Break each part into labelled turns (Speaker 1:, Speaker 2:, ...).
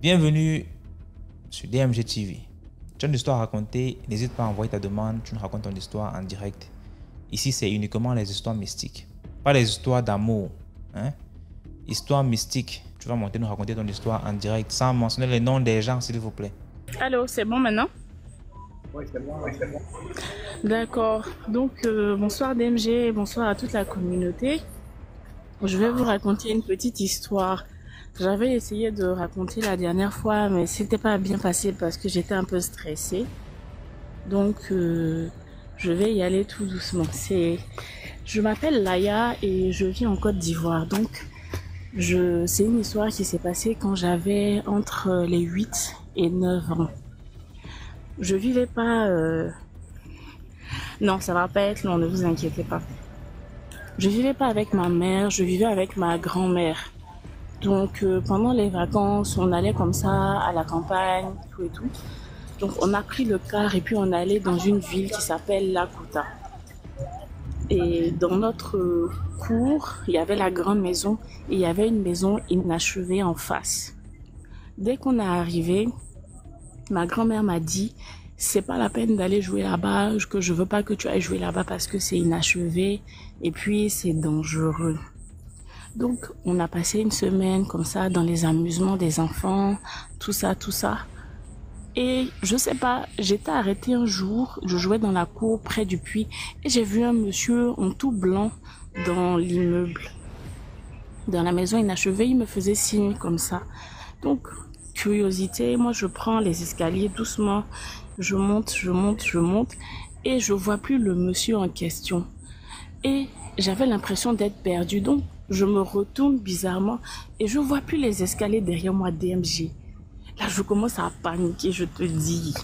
Speaker 1: Bienvenue sur DMG TV. Tu as une histoire à raconter, n'hésite pas à envoyer ta demande, tu nous racontes ton histoire en direct. Ici, c'est uniquement les histoires mystiques, pas les histoires d'amour. Histoire mystique, tu vas monter nous raconter ton histoire en direct sans mentionner les noms des gens, s'il vous plaît.
Speaker 2: Allô, c'est bon maintenant?
Speaker 3: Oui, c'est bon, oui, c'est bon.
Speaker 2: D'accord. Donc, bonsoir DMG, bonsoir à toute la communauté. Je vais vous raconter une petite histoire. J'avais essayé de raconter la dernière fois, mais c'était pas bien passé parce que j'étais un peu stressée. Donc, je vais y aller tout doucement. Je m'appelle Laya et je vis en Côte d'Ivoire. Donc, c'est une histoire qui s'est passée quand j'avais entre les 8 et 9 ans. Je vivais pas... Non, ça va pas être long, ne vous inquiétez pas. Je vivais pas avec ma mère, je vivais avec ma grand-mère. Donc, pendant les vacances, on allait comme ça à la campagne, tout et tout. Donc, on a pris le car et puis on allait dans une ville qui s'appelle Lakuta. Et dans notre cour, il y avait la grande maison et il y avait une maison inachevée en face. Dès qu'on est arrivé, ma grand-mère m'a dit « C'est pas la peine d'aller jouer là-bas, que je veux pas que tu ailles jouer là-bas parce que c'est inachevé et puis c'est dangereux. » Donc, on a passé une semaine comme ça dans les amusements des enfants, tout ça, tout ça. Et je sais pas, j'étais arrêtée un jour, je jouais dans la cour près du puits et j'ai vu un monsieur en tout blanc dans l'immeuble. Dans la maison inachevée, il me faisait signe comme ça. Donc, curiosité, moi je prends les escaliers doucement, je monte et je vois plus le monsieur en question. Et j'avais l'impression d'être perdue, donc je me retourne bizarrement et je vois plus les escaliers derrière moi DMG. Là, je commence à paniquer, je te dis.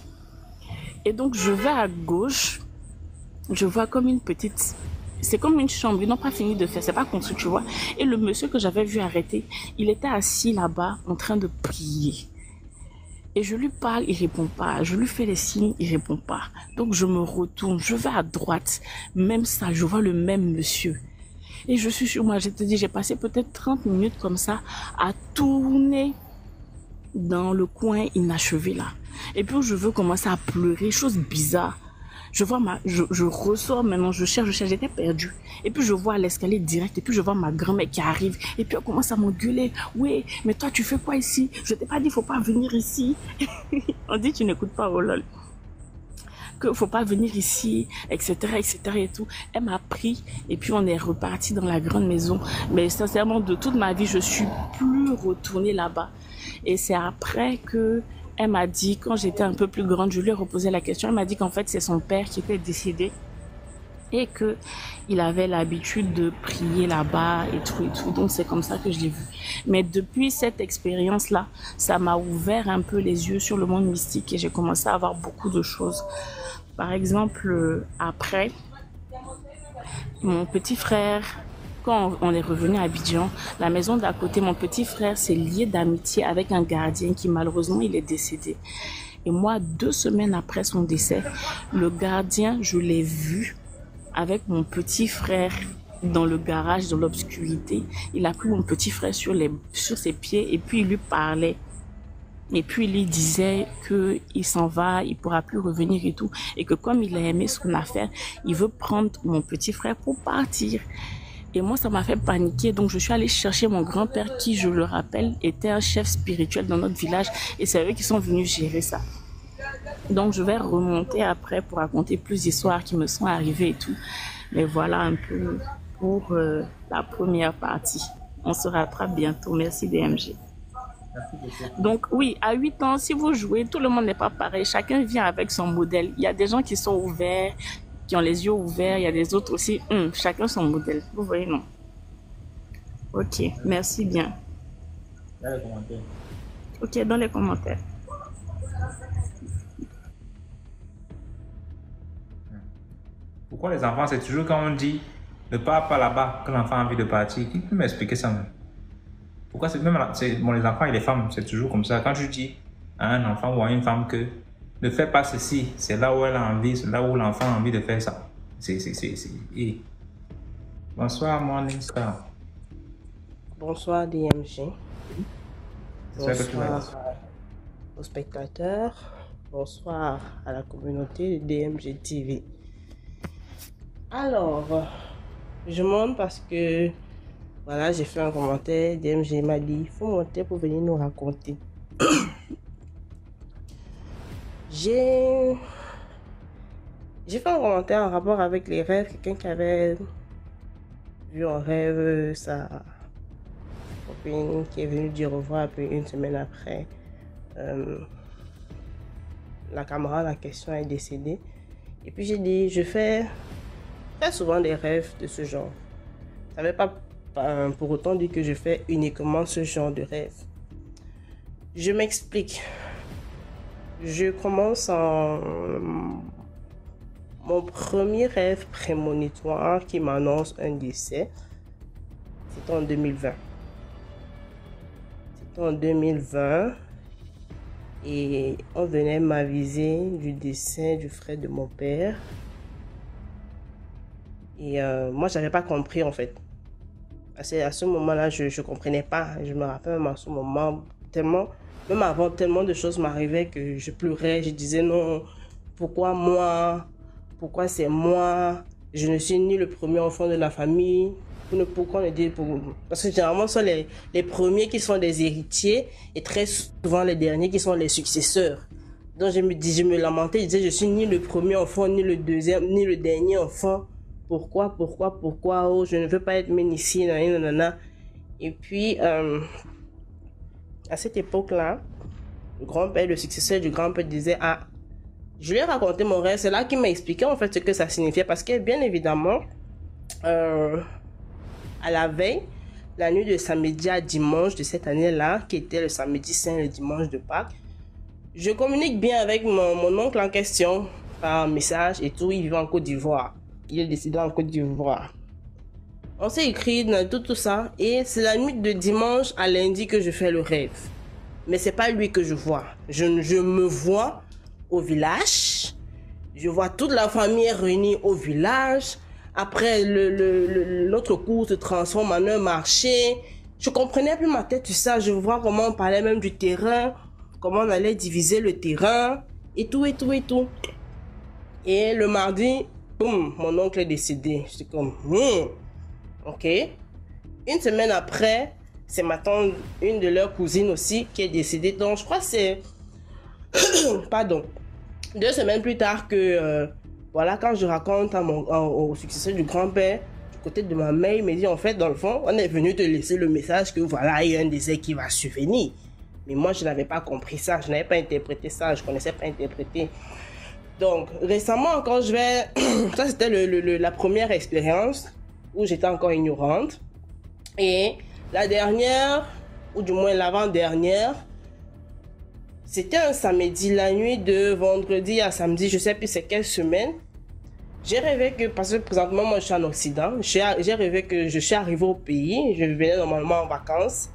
Speaker 2: Et donc, je vais à gauche, je vois comme une petite... C'est comme une chambre, ils n'ont pas fini de faire, c'est pas construit, tu vois. Et le monsieur que j'avais vu arrêter, il était assis là-bas en train de prier. Et je lui parle, il répond pas. Je lui fais les signes, il répond pas. Donc, je me retourne, je vais à droite. Même ça, je vois le même monsieur. Et je suis sur moi, je te dis, j'ai passé peut-être 30 minutes comme ça à tourner dans le coin inachevé là. Et puis je veux commencer à pleurer, chose bizarre. Je vois je ressors maintenant, je cherche, j'étais perdue. Et puis je vois l'escalier direct, et puis je vois ma grand-mère qui arrive. Et puis elle commence à m'engueuler. Oui, mais toi tu fais quoi ici? Je t'ai pas dit, faut pas venir ici. On dit, tu n'écoutes pas, oh lol. Que faut pas venir ici, etc., etc. et tout. Elle m'a pris et puis on est reparti dans la grande maison. Mais sincèrement, de toute ma vie, je suis plus retournée là-bas. Et c'est après que elle m'a dit, quand j'étais un peu plus grande, je lui ai reposé la question. Elle m'a dit qu'en fait, c'est son père qui était décédé et que il avait l'habitude de prier là-bas et tout et tout. Donc c'est comme ça que je l'ai vu. Mais depuis cette expérience-là, ça m'a ouvert un peu les yeux sur le monde mystique et j'ai commencé à avoir beaucoup de choses. Par exemple, après, mon petit frère, quand on est revenu à Abidjan, la maison d'à côté, mon petit frère s'est lié d'amitié avec un gardien qui malheureusement il est décédé. Et moi, 2 semaines après son décès, le gardien, je l'ai vu avec mon petit frère dans le garage, dans l'obscurité. Il a pris mon petit frère sur ses pieds et puis il lui parlait. Et puis il lui disait que il s'en va, il pourra plus revenir et tout. Et que comme il a aimé son affaire, il veut prendre mon petit frère pour partir. Et moi, ça m'a fait paniquer. Donc, je suis allée chercher mon grand-père qui, je le rappelle, était un chef spirituel dans notre village. Et c'est eux qui sont venus gérer ça. Donc, je vais remonter après pour raconter plus d'histoires qui me sont arrivées et tout. Mais voilà un peu pour la première partie. On se rattrape bientôt. Merci DMG. Donc oui, à 8 ans, si vous jouez, tout le monde n'est pas pareil. Chacun vient avec son modèle. Il y a des gens qui sont ouverts, qui ont les yeux ouverts. Il y a des autres aussi. Chacun son modèle. Vous voyez, non? Ok, merci bien.
Speaker 1: Dans les commentaires.
Speaker 2: Ok, dans les commentaires.
Speaker 1: Pourquoi les enfants, c'est toujours quand on dit ne pars pas là-bas que l'enfant a envie de partir? Qui peut m'expliquer ça même? Pourquoi c'est même bon, les enfants et les femmes, c'est toujours comme ça. Quand tu dis à un enfant ou à une femme que ne fais pas ceci, c'est là où elle a envie, c'est là où l'enfant a envie de faire ça. Bonsoir, Morning Star.
Speaker 4: Bonsoir DMG.
Speaker 1: C'est ça que tu vas
Speaker 4: Bonsoir
Speaker 1: dire.
Speaker 4: aux spectateurs. Bonsoir à la communauté de DMG TV. Alors, je monte parce que voilà, j'ai fait un commentaire. DMG m'a dit il faut monter pour venir nous raconter. J'ai fait un commentaire en rapport avec les rêves. Quelqu'un qui avait vu en rêve sa copine qui est venue dire au revoir, puis une semaine après, la camarade en question est décédée. Et puis j'ai dit, je fais très souvent des rêves de ce genre. Ça ne veut pas pour autant dire que je fais uniquement ce genre de rêve. Je m'explique. Je commence en... Mon premier rêve prémonitoire qui m'annonce un décès, c'était en 2020. C'était en 2020 et on venait m'aviser du décès du frère de mon père. Et moi, je n'avais pas compris en fait. À ce moment-là, je ne comprenais pas. Je me rappelle même à ce moment, même avant, tellement de choses m'arrivaient que je pleurais. Je disais non, pourquoi moi? Pourquoi c'est moi? Je ne suis ni le premier enfant de la famille. Pourquoi on le dit? Parce que généralement, ce sont les premiers qui sont des héritiers et très souvent les derniers qui sont les successeurs. Donc je me lamentais, je disais je suis ni le premier enfant, ni le deuxième, ni le dernier enfant. Pourquoi? Oh, je ne veux pas être ici, nanana. Et puis, à cette époque-là, le grand-père, le successeur du grand-père disait, ah, je lui ai raconté mon rêve, c'est là qu'il m'a expliqué en fait ce que ça signifiait. Parce que bien évidemment, à la veille, la nuit de samedi à dimanche de cette année-là, qui était le samedi saint, le dimanche de Pâques, je communique bien avec mon oncle en question par message et tout. Il vivait en Côte d'Ivoire. Il est décédé en Côte d'Ivoire. On s'est écrit dans tout ça et c'est la nuit de dimanche à lundi que je fais le rêve. Mais c'est pas lui que je vois. Je me vois au village. Je vois toute la famille réunie au village. Après, notre cours se transforme en un marché. Je comprenais plus ma tête, tout ça. Je vois comment on parlait même du terrain. Comment on allait diviser le terrain. Et tout. Et le mardi, boum, mon oncle est décédé. J'étais comme, ok. Une semaine après, c'est ma tante, une de leurs cousines aussi, qui est décédée. Donc, je crois que c'est... Pardon. 2 semaines plus tard que... voilà, quand je raconte au successeur du grand-père, du côté de ma mère, il me dit, en fait, dans le fond, on est venu te laisser le message que voilà, il y a un décès qui va survenir. Mais moi, je n'avais pas compris ça, je n'avais pas interprété ça, je ne connaissais pas interpréter. Donc, récemment encore, je vais... ça, c'était la première expérience où j'étais encore ignorante. Et la dernière, ou du moins l'avant-dernière, c'était un samedi, la nuit de vendredi à samedi, je ne sais plus c'est quelle semaine. J'ai rêvé que, parce que présentement, moi, je suis en Occident, j'ai rêvé que je suis arrivée au pays, je venais normalement en vacances,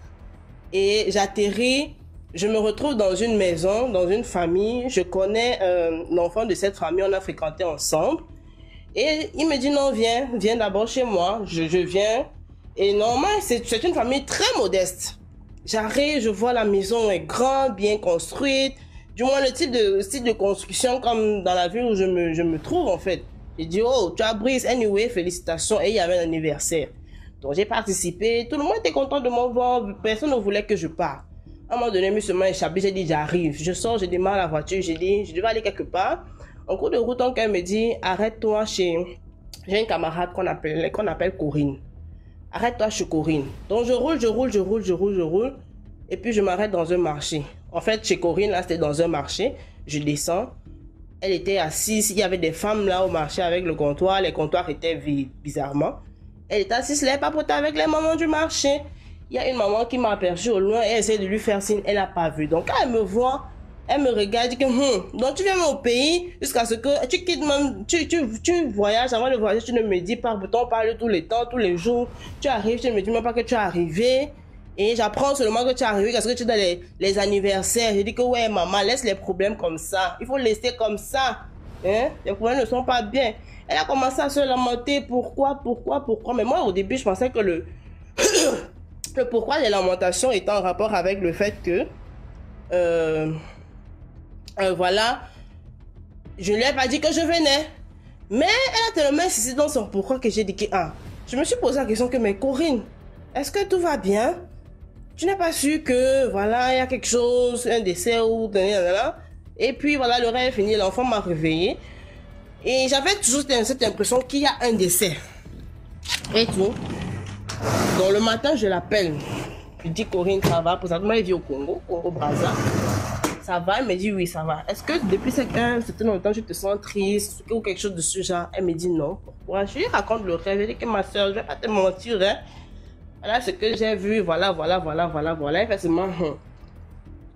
Speaker 4: et j'atterris, je me retrouve dans une maison, dans une famille, je connais l'enfant de cette famille, on a fréquenté ensemble, et il me dit non, viens d'abord chez moi, je viens, et normalement, c'est une famille très modeste. J'arrive, je vois la maison est grande, bien construite, du moins le style de construction comme dans la ville où je me trouve en fait. J'ai dit, oh, tu as Brice, anyway, félicitations, et il y avait un anniversaire. Donc j'ai participé, tout le monde était content de me voir, personne ne voulait que je parte. À un moment donné, monsieur m'a échappé, j'ai dit, j'arrive. Je sors, je démarre la voiture, j'ai dit, je devais aller quelque part. En cours de route, quelqu'un me dit, arrête-toi chez... J'ai une camarade qu'on appelle Corinne. Arrête-toi chez Corinne. Donc je roule. Et puis je m'arrête dans un marché. En fait, chez Corinne, là, c'était dans un marché. Je descends. Elle était assise. Il y avait des femmes là au marché avec le comptoir. Les comptoirs étaient vides, bizarrement. Elle était assise là, papotait avec les mamans du marché. Il y a une maman qui m'a aperçue au loin et elle essaie de lui faire signe. Elle n'a pas vu. Donc quand elle me voit, elle me regarde, dit que donc tu viens au pays jusqu'à ce que tu quittes même, tu voyages. Avant de voyager, tu ne me dis pas, pourtant on parle tous les temps, tous les jours. Tu arrives, tu ne me dis même pas que tu es arrivé. Et j'apprends seulement que tu es arrivé parce que tu es dans les anniversaires. Je dis que ouais maman, laisse les problèmes comme ça. Il faut laisser comme ça. Hein? Les problèmes ne sont pas bien. Elle a commencé à se lamenter. Pourquoi? Mais moi, au début, je pensais que le pourquoi des lamentations était en rapport avec le fait que, voilà, je ne lui ai pas dit que je venais. Mais elle a tellement insisté dans son pourquoi que j'ai dit que, je me suis posé la question que, mais Corinne, est-ce que tout va bien? Tu n'as pas su que, voilà, il y a quelque chose, un décès ou... Et puis, voilà, le rêve est fini, l'enfant m'a réveillé. Et j'avais toujours cette impression qu'il y a un décès. Et tout. Donc, le matin, je l'appelle. Je dis, Corinne, ça va? Pour ça, moi, elle vit au Congo, Congo-Brazza. Ça va? Elle me dit, oui, ça va. Est-ce que depuis un certain temps, tu te sens triste ou quelque chose de ce genre? Elle me dit, non. Pourquoi? Je lui raconte le rêve. Je dis que ma soeur, je vais pas te mentir, hein. Voilà ce que j'ai vu, voilà. Effectivement,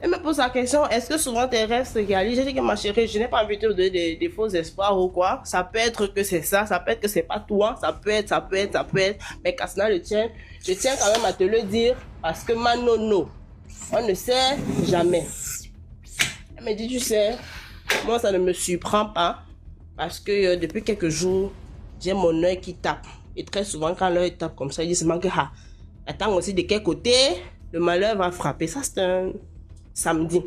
Speaker 4: elle me pose la question, est-ce que souvent tes rêves se réalisent? J'ai dit que ma chérie, je n'ai pas envie de te donner des faux espoirs ou quoi. Ça peut être que c'est ça peut être que c'est pas toi, ça peut être. Mais Kassna je tiens quand même à te le dire parce que Manono, on ne sait jamais. Elle me dit, tu sais, moi ça ne me surprend pas parce que depuis quelques jours, j'ai mon œil qui tape. Et très souvent, quand l'œil tape comme ça, il dit seulement que, attends aussi de quel côté le malheur va frapper. Ça, c'est un samedi.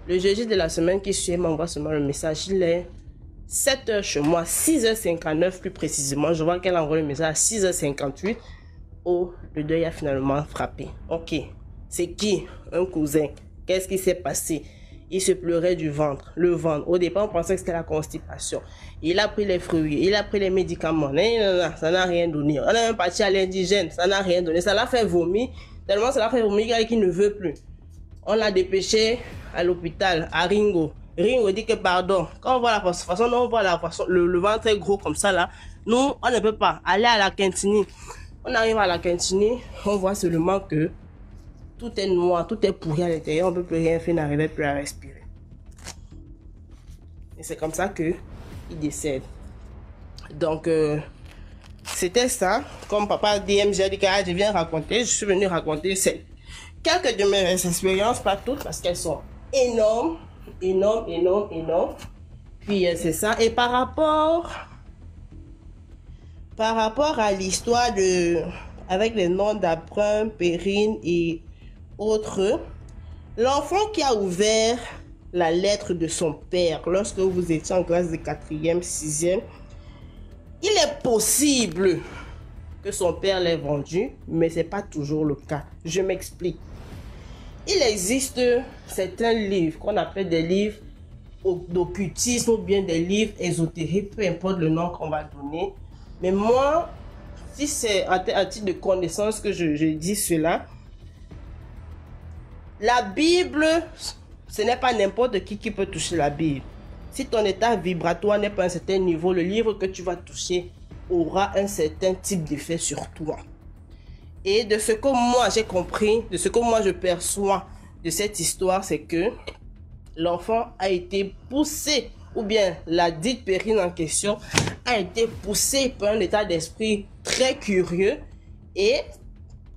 Speaker 4: Le jeudi de la semaine qui suit, elle m'envoie seulement le message. Il est 7h chez moi, 6h59 plus précisément. Je vois qu'elle envoie le message à 6h58. Oh, le deuil a finalement frappé. Ok, c'est qui? Un cousin. Qu'est-ce qui s'est passé? Il se pleurait du ventre, le ventre. Au départ, on pensait que c'était la constipation. Il a pris les fruits, il a pris les médicaments. Non, ça n'a rien donné. On a même parti à l'indigène, ça n'a rien donné. Ça l'a fait vomir, tellement ça l'a fait vomir qu'il ne veut plus. On l'a dépêché à l'hôpital, à Ringo. Ringo dit que pardon, quand on voit la façon dont on voit la façon, le ventre est gros comme ça là, nous, on ne peut pas aller à la cantine. On arrive à la cantine, on voit seulement que tout est noir, tout est pourri à l'intérieur, on ne peut plus rien faire, n'arrive plus à respirer. Et c'est comme ça que il décède. Donc, c'était ça. Comme papa DMG a dit que je viens raconter, je suis venu raconter quelques de mes expériences, pas toutes, parce qu'elles sont énormes. Puis, c'est ça. Et par rapport à l'histoire avec les noms d'Abraham, Perrine et autres, l'enfant qui a ouvert la lettre de son père lorsque vous étiez en classe de 4e, 6e, il est possible que son père l'ait vendu, mais ce n'est pas toujours le cas. Je m'explique. Il existe certains livres qu'on appelle des livres d'occultisme ou bien des livres ésotériques, peu importe le nom qu'on va donner. Mais moi, si c'est à titre de connaissance que je dis cela, la Bible, ce n'est pas n'importe qui peut toucher la Bible. Si ton état vibratoire n'est pas à un certain niveau, le livre que tu vas toucher aura un certain type d'effet sur toi. Et de ce que moi j'ai compris, de ce que moi je perçois de cette histoire, c'est que l'enfant a été poussé, ou bien la dite Perrine en question a été poussée par un état d'esprit très curieux, et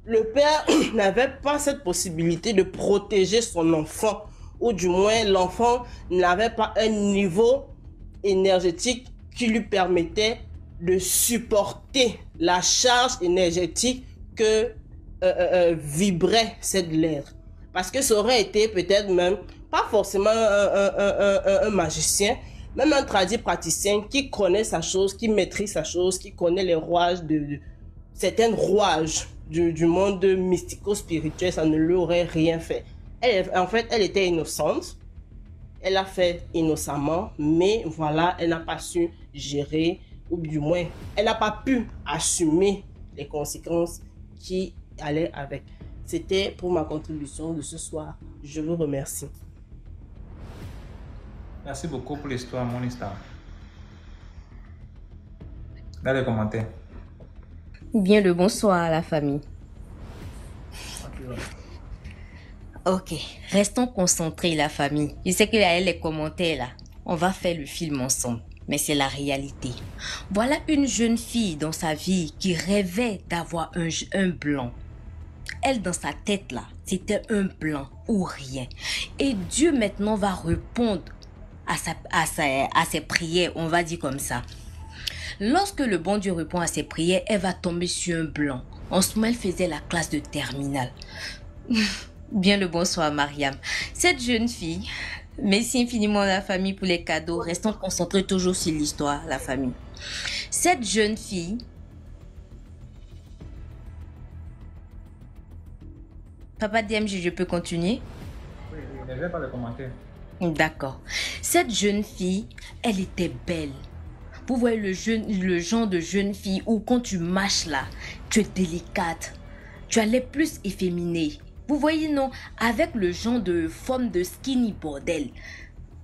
Speaker 4: le père n'avait pas cette possibilité de protéger son enfant, ou du moins l'enfant n'avait pas un niveau énergétique qui lui permettait de supporter la charge énergétique que vibrait cette lettre. Parce que ça aurait été peut-être même, pas forcément un magicien, même un tradit praticien qui connaît sa chose, qui maîtrise sa chose, qui connaît les rouages certains rouages du monde mystico-spirituel, ça ne lui aurait rien fait. En fait, elle était innocente. Elle a fait innocemment, mais voilà, elle n'a pas su gérer, ou du moins, elle n'a pas pu assumer les conséquences qui allaient avec. C'était pour ma contribution de ce soir. Je vous remercie.
Speaker 1: Merci beaucoup pour l'histoire, mon histoire. Dans les commentaires.
Speaker 5: Bien le bonsoir à la famille. Ok, restons concentrés la famille. Je sais qu'il y a les commentaires là. On va faire le film ensemble. Mais c'est la réalité. Voilà une jeune fille dans sa vie qui rêvait d'avoir un blanc. Elle, dans sa tête là, c'était un blanc ou rien. Et Dieu maintenant va répondre à ses prières, on va dire comme ça. Lorsque le bon Dieu répond à ses prières, elle va tomber sur un blanc. En ce moment, elle faisait la classe de terminale. Bien le bonsoir, Mariam. Cette jeune fille, merci infiniment à la famille pour les cadeaux. Restons concentrés toujours sur l'histoire, la famille. Cette jeune fille... Papa DMG, je peux continuer?
Speaker 1: Oui, je ne vais pas le commenter.
Speaker 5: D'accord. Cette jeune fille, elle était belle. Vous voyez le genre de jeune fille où quand tu marches là, tu es délicate. Tu as les plus efféminés. Vous voyez, non? Avec le genre de forme de skinny bordel.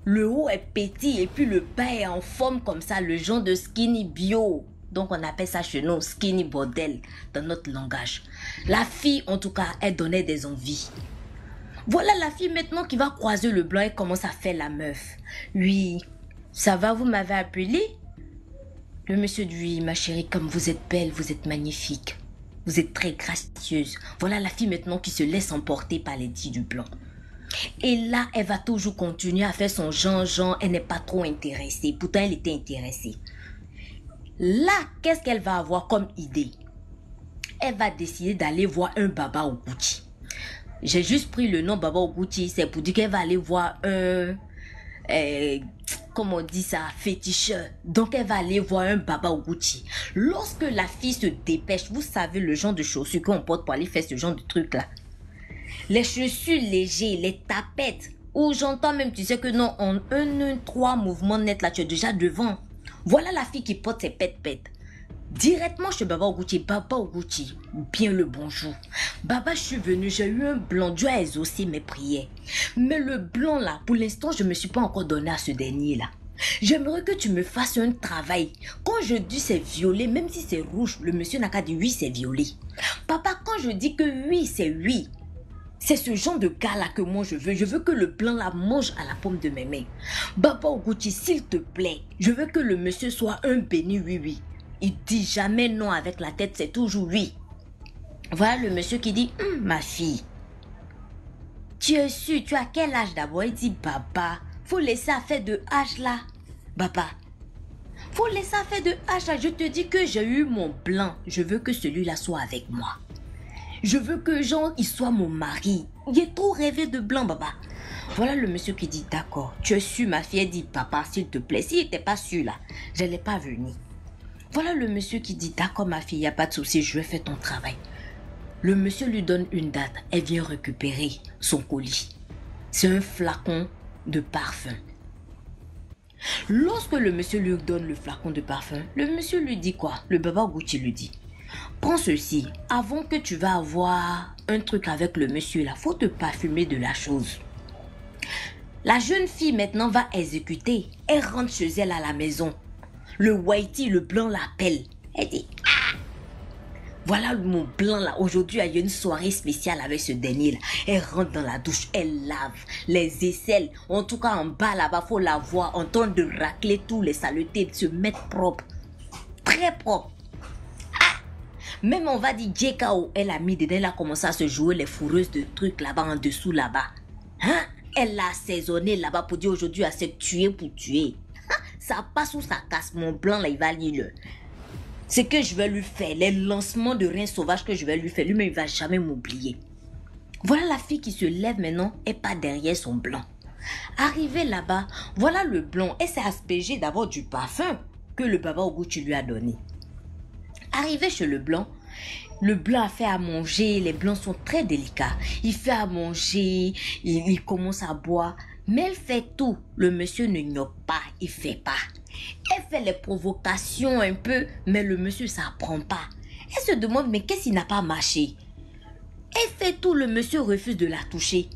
Speaker 5: Le haut est petit et puis le bas est en forme comme ça, le genre de skinny bio. Donc on appelle ça chez nous skinny bordel dans notre langage. La fille, en tout cas, elle donnait des envies. Voilà la fille maintenant qui va croiser le blanc et commence à faire la meuf. Oui, ça va, vous m'avez appelé? Le monsieur dit, oui, ma chérie, comme vous êtes belle, vous êtes magnifique. Vous êtes très gracieuse. Voilà la fille maintenant qui se laisse emporter par les dits du blanc. Et là, elle va toujours continuer à faire son genre, elle n'est pas trop intéressée. Pourtant, elle était intéressée. Là, qu'est-ce qu'elle va avoir comme idée? Elle va décider d'aller voir un Baba Oguchi. J'ai juste pris le nom Baba Oguchi, c'est pour dire qu'elle va aller voir un... comment on dit ça, féticheur. Donc elle va aller voir un Baba Oguchi. Lorsque la fille se dépêche, vous savez le genre de chaussures qu'on porte pour aller faire ce genre de truc là. Les chaussures légères, les tapettes, où j'entends même, tu sais que non, en 3 mouvements nets là, tu es déjà devant. Voilà la fille qui porte ses pètes-pètes. Directement chez Baba Oguchi. Baba Oguchi, bien le bonjour. Baba, je suis venu, j'ai eu un blanc. Dieu a exaucé mes prières. Mais le blanc là, pour l'instant, je ne me suis pas encore donné à ce dernier là. J'aimerais que tu me fasses un travail. Quand je dis c'est violet, même si c'est rouge, le monsieur n'a qu'à dire oui, c'est violet. Papa, quand je dis que oui, c'est oui. C'est ce genre de gars là que moi je veux. Je veux que le blanc là mange à la paume de mes mains. Baba Oguchi, s'il te plaît, je veux que le monsieur soit un béni oui. Il dit jamais non avec la tête, c'est toujours oui. Voilà le monsieur qui dit, ma fille, tu es sûr, tu as quel âge d'abord? Il dit, Baba, faut laisser affaire de âge là. Baba, faut laisser affaire de âge là. Je te dis que j'ai eu mon blanc. Je veux que celui-là soit avec moi. Je veux que Jean, il soit mon mari. J'ai trop rêvé de blanc, Baba. Voilà le monsieur qui dit, d'accord, tu es sûr, ma fille? Elle dit, papa, s'il te plaît, s'il n'était pas sûr là, je n'allais pas venir. Voilà le monsieur qui dit, d'accord ma fille, il n'y a pas de souci, je vais faire ton travail. Le monsieur lui donne une date, elle vient récupérer son colis. C'est un flacon de parfum. Lorsque le monsieur lui donne le flacon de parfum, le monsieur lui dit quoi? Le Baba Oguchi lui dit, prends ceci, avant que tu vas avoir un truc avec le monsieur là, faut te parfumer de la chose. La jeune fille maintenant va exécuter, elle rentre chez elle à la maison. Le whitey, le blanc l'appelle. Elle dit, ah, voilà mon blanc là. Aujourd'hui, il y a une soirée spéciale avec ce dernier là. Elle rentre dans la douche, elle lave les aisselles. En tout cas, en bas là-bas, faut la voir en train de racler tous les saletés, de se mettre propre. Très propre. Ah, même on va dire JKO, elle a mis dedans, elle a commencé à se jouer les fourreuses de trucs là-bas, en dessous là-bas. Hein? Elle l'a assaisonné là-bas pour dire aujourd'hui, elle s'est tuée pour tuer. Ça passe ou ça casse, mon blanc là, il va lire le. Ce que je vais lui faire, les lancements de reins sauvages que je vais lui faire, lui-même il va jamais m'oublier. Voilà la fille qui se lève maintenant et pas derrière son blanc. Arrivée là-bas, voilà le blanc et s'est aspergé d'abord du parfum que le Baba Oguchi lui a donné. Arrivé chez le blanc a fait à manger, les blancs sont très délicats. Il fait à manger, il commence à boire. Mais elle fait tout. Le monsieur ne gnoque pas, il fait pas. Elle fait les provocations un peu, mais le monsieur ça prend pas. Elle se demande, mais qu'est-ce qui n'a pas marché? Elle fait tout, le monsieur refuse de la toucher.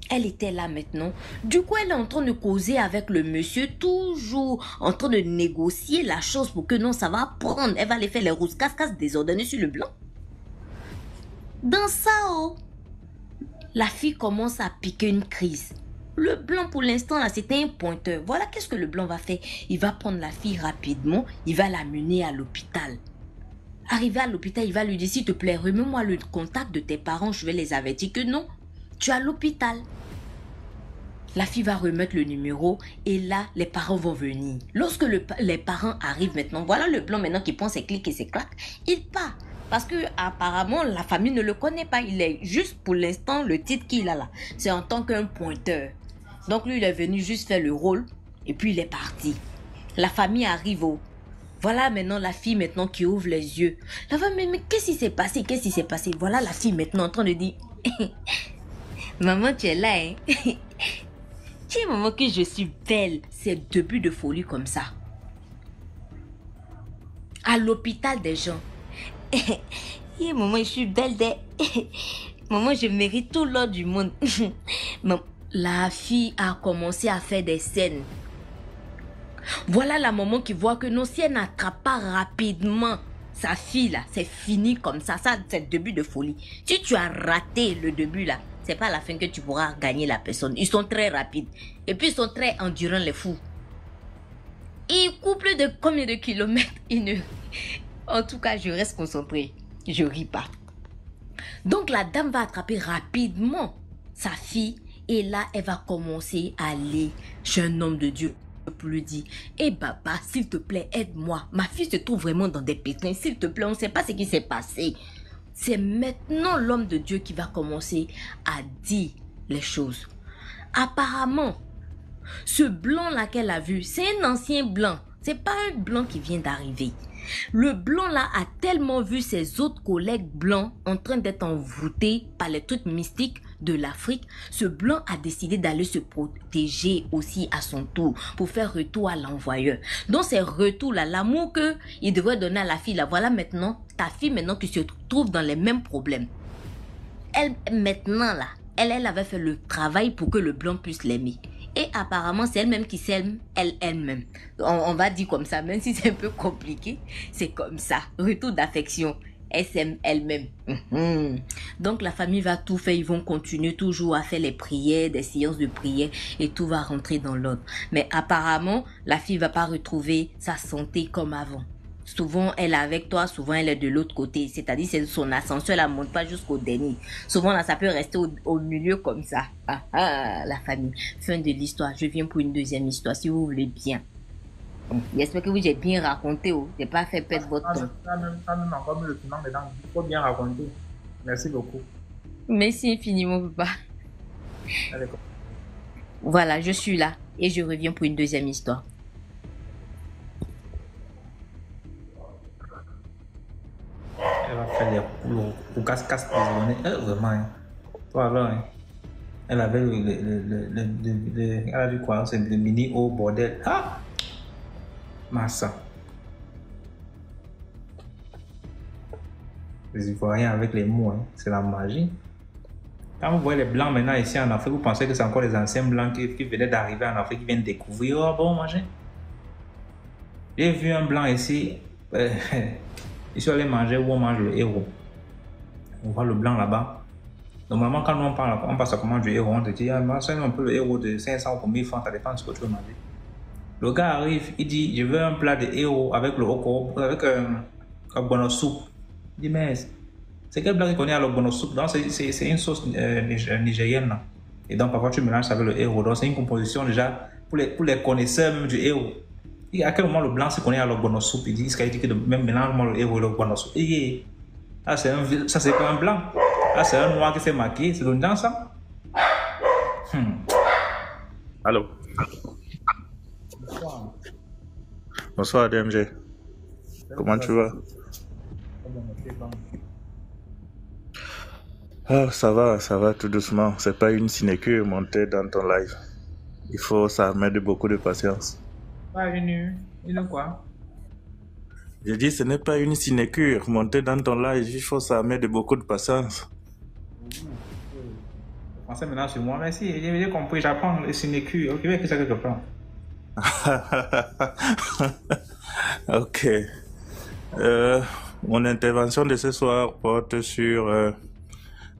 Speaker 5: Elle était là maintenant. Du coup, elle est en train de causer avec le monsieur, toujours en train de négocier la chose pour que non, ça va prendre. Elle va aller faire les rousses casse-casse désordonnées sur le blanc. Dans ça, oh, la fille commence à piquer une crise. Le blanc, pour l'instant, là, c'était un pointeur. Voilà qu'est-ce que le blanc va faire. Il va prendre la fille rapidement. Il va l'amener à l'hôpital. Arrivé à l'hôpital, il va lui dire, s'il te plaît, remets-moi le contact de tes parents. Je vais les avertir que non, tu es à l'hôpital. La fille va remettre le numéro et là, les parents vont venir. Lorsque les parents arrivent maintenant, voilà le blanc maintenant qui prend ses clics et ses claques, il part. Parce que apparemment la famille ne le connaît pas. Il est juste pour l'instant, le titre qu'il a là, c'est en tant qu'un pointeur. Donc lui, il est venu juste faire le rôle et puis il est parti. La famille arrive au... Voilà maintenant la fille maintenant qui ouvre les yeux. La femme, mais qu'est-ce qui s'est passé? Qu'est-ce qui s'est passé? Voilà la fille maintenant en train de dire... Maman, tu es là, hein? Tu sais, maman, que je suis belle. C'est début de folie comme ça. À l'hôpital des gens. Maman, je suis belle. Maman, je mérite tout l'or du monde. La fille a commencé à faire des scènes. Voilà la maman qui voit que non, si elle n'attrape pas rapidement sa fille là, c'est fini comme ça. Ça, c'est le début de folie. Si tu as raté le début là, c'est pas à la fin que tu pourras gagner la personne. Ils sont très rapides. Et puis ils sont très endurants, les fous. Ils courent plus de combien de kilomètres? En tout cas, je reste concentrée. Je ris pas. Donc la dame va attraper rapidement sa fille. Et là, elle va commencer à aller chez un homme de Dieu pour lui dire, eh papa, s'il te plaît, aide-moi. Ma fille se trouve vraiment dans des pétrins. S'il te plaît, on ne sait pas ce qui s'est passé. C'est maintenant l'homme de Dieu qui va commencer à dire les choses. Apparemment, ce blanc-là qu'elle a vu, c'est un ancien blanc. C'est pas un blanc qui vient d'arriver. Le blanc-là a tellement vu ses autres collègues blancs en train d'être envoûtés par les trucs mystiques de l'Afrique. Ce blanc a décidé d'aller se protéger aussi à son tour pour faire retour à l'envoyeur. Donc ces retours-là, l'amour qu'il devrait donner à la fille, là, voilà maintenant ta fille maintenant qui se trouve dans les mêmes problèmes. Elle, maintenant là, elle avait fait le travail pour que le blanc puisse l'aimer. Et apparemment, c'est elle-même qui s'aime elle-même. On va dire comme ça, même si c'est un peu compliqué, c'est comme ça. Retour d'affection. Elle s'aime elle-même. Donc la famille va tout faire, ils vont continuer toujours à faire les prières, des séances de prière et tout va rentrer dans l'ordre. Mais apparemment, la fille va pas retrouver sa santé comme avant. Souvent, elle est avec toi, souvent, elle est de l'autre côté. C'est-à-dire, c'est son ascension, elle ne monte pas jusqu'au dernier. Souvent, là, ça peut rester au milieu comme ça. La famille. Fin de l'histoire. Je viens pour une deuxième histoire, si vous voulez bien. J'espère que j'ai bien raconté. Je n'ai pas fait perdre votre temps.
Speaker 1: Ça même encore le final dedans. Il faut bien raconter. Merci beaucoup.
Speaker 5: Merci infiniment, papa.
Speaker 1: Allez.
Speaker 5: Voilà, je suis là. Et je reviens pour une deuxième histoire.
Speaker 1: Elle va faire des coups casse-casse vraiment. Hein. Toi alors, hein. Elle avait elle a dit quoi? C'est le mini au bordel. Ah! Massa. Les Ivoiriens avec les mots, hein. C'est la magie. Quand vous voyez les blancs maintenant ici en Afrique, vous pensez que c'est encore les anciens blancs qui venaient d'arriver en Afrique, qui viennent découvrir. Oh bon, manger. J'ai vu un blanc ici. Ils sont allés manger où on mange le héros. On voit le blanc là-bas. Normalement, quand on passe à comment du héros, on te dit, c'est un peu le héros de 500 ou 1000 francs, ça dépend de ce que tu veux manger. Le gars arrive, il dit, je veux un plat de héros avec le hoko, avec un bono soupe. Il dit, mais c'est quel plat qu'il connaît à le bono soupe? C'est une sauce nigérienne. Là. Et donc, parfois, tu mélanges ça avec le héros. Donc, c'est une composition déjà pour les connaisseurs même du héros. Et à quel moment le blanc se connaît à l'ogbono soupe? Il dit que même mélange le héros et l'ogbono soupe. Ça c'est pas un blanc. Là c'est un noir qui s'est maquillé. C'est le dans ça.
Speaker 6: Allô.
Speaker 1: Bonsoir.
Speaker 6: Bonsoir DMG. Comment tu vas? Ah, ça va tout doucement. C'est pas une sinécure montée dans ton live. Il faut s'armer de beaucoup de patience.
Speaker 1: Pas une quoi?
Speaker 6: Je dis ce n'est pas une sinécure montée dans ton live. Il faut s'armer de beaucoup de patience.
Speaker 1: Je pensais maintenant sur moi. Merci, j'ai compris. J'apprends les sinécures. Ok, qu'est-ce que je prends?
Speaker 6: Ok. Mon intervention de ce soir porte sur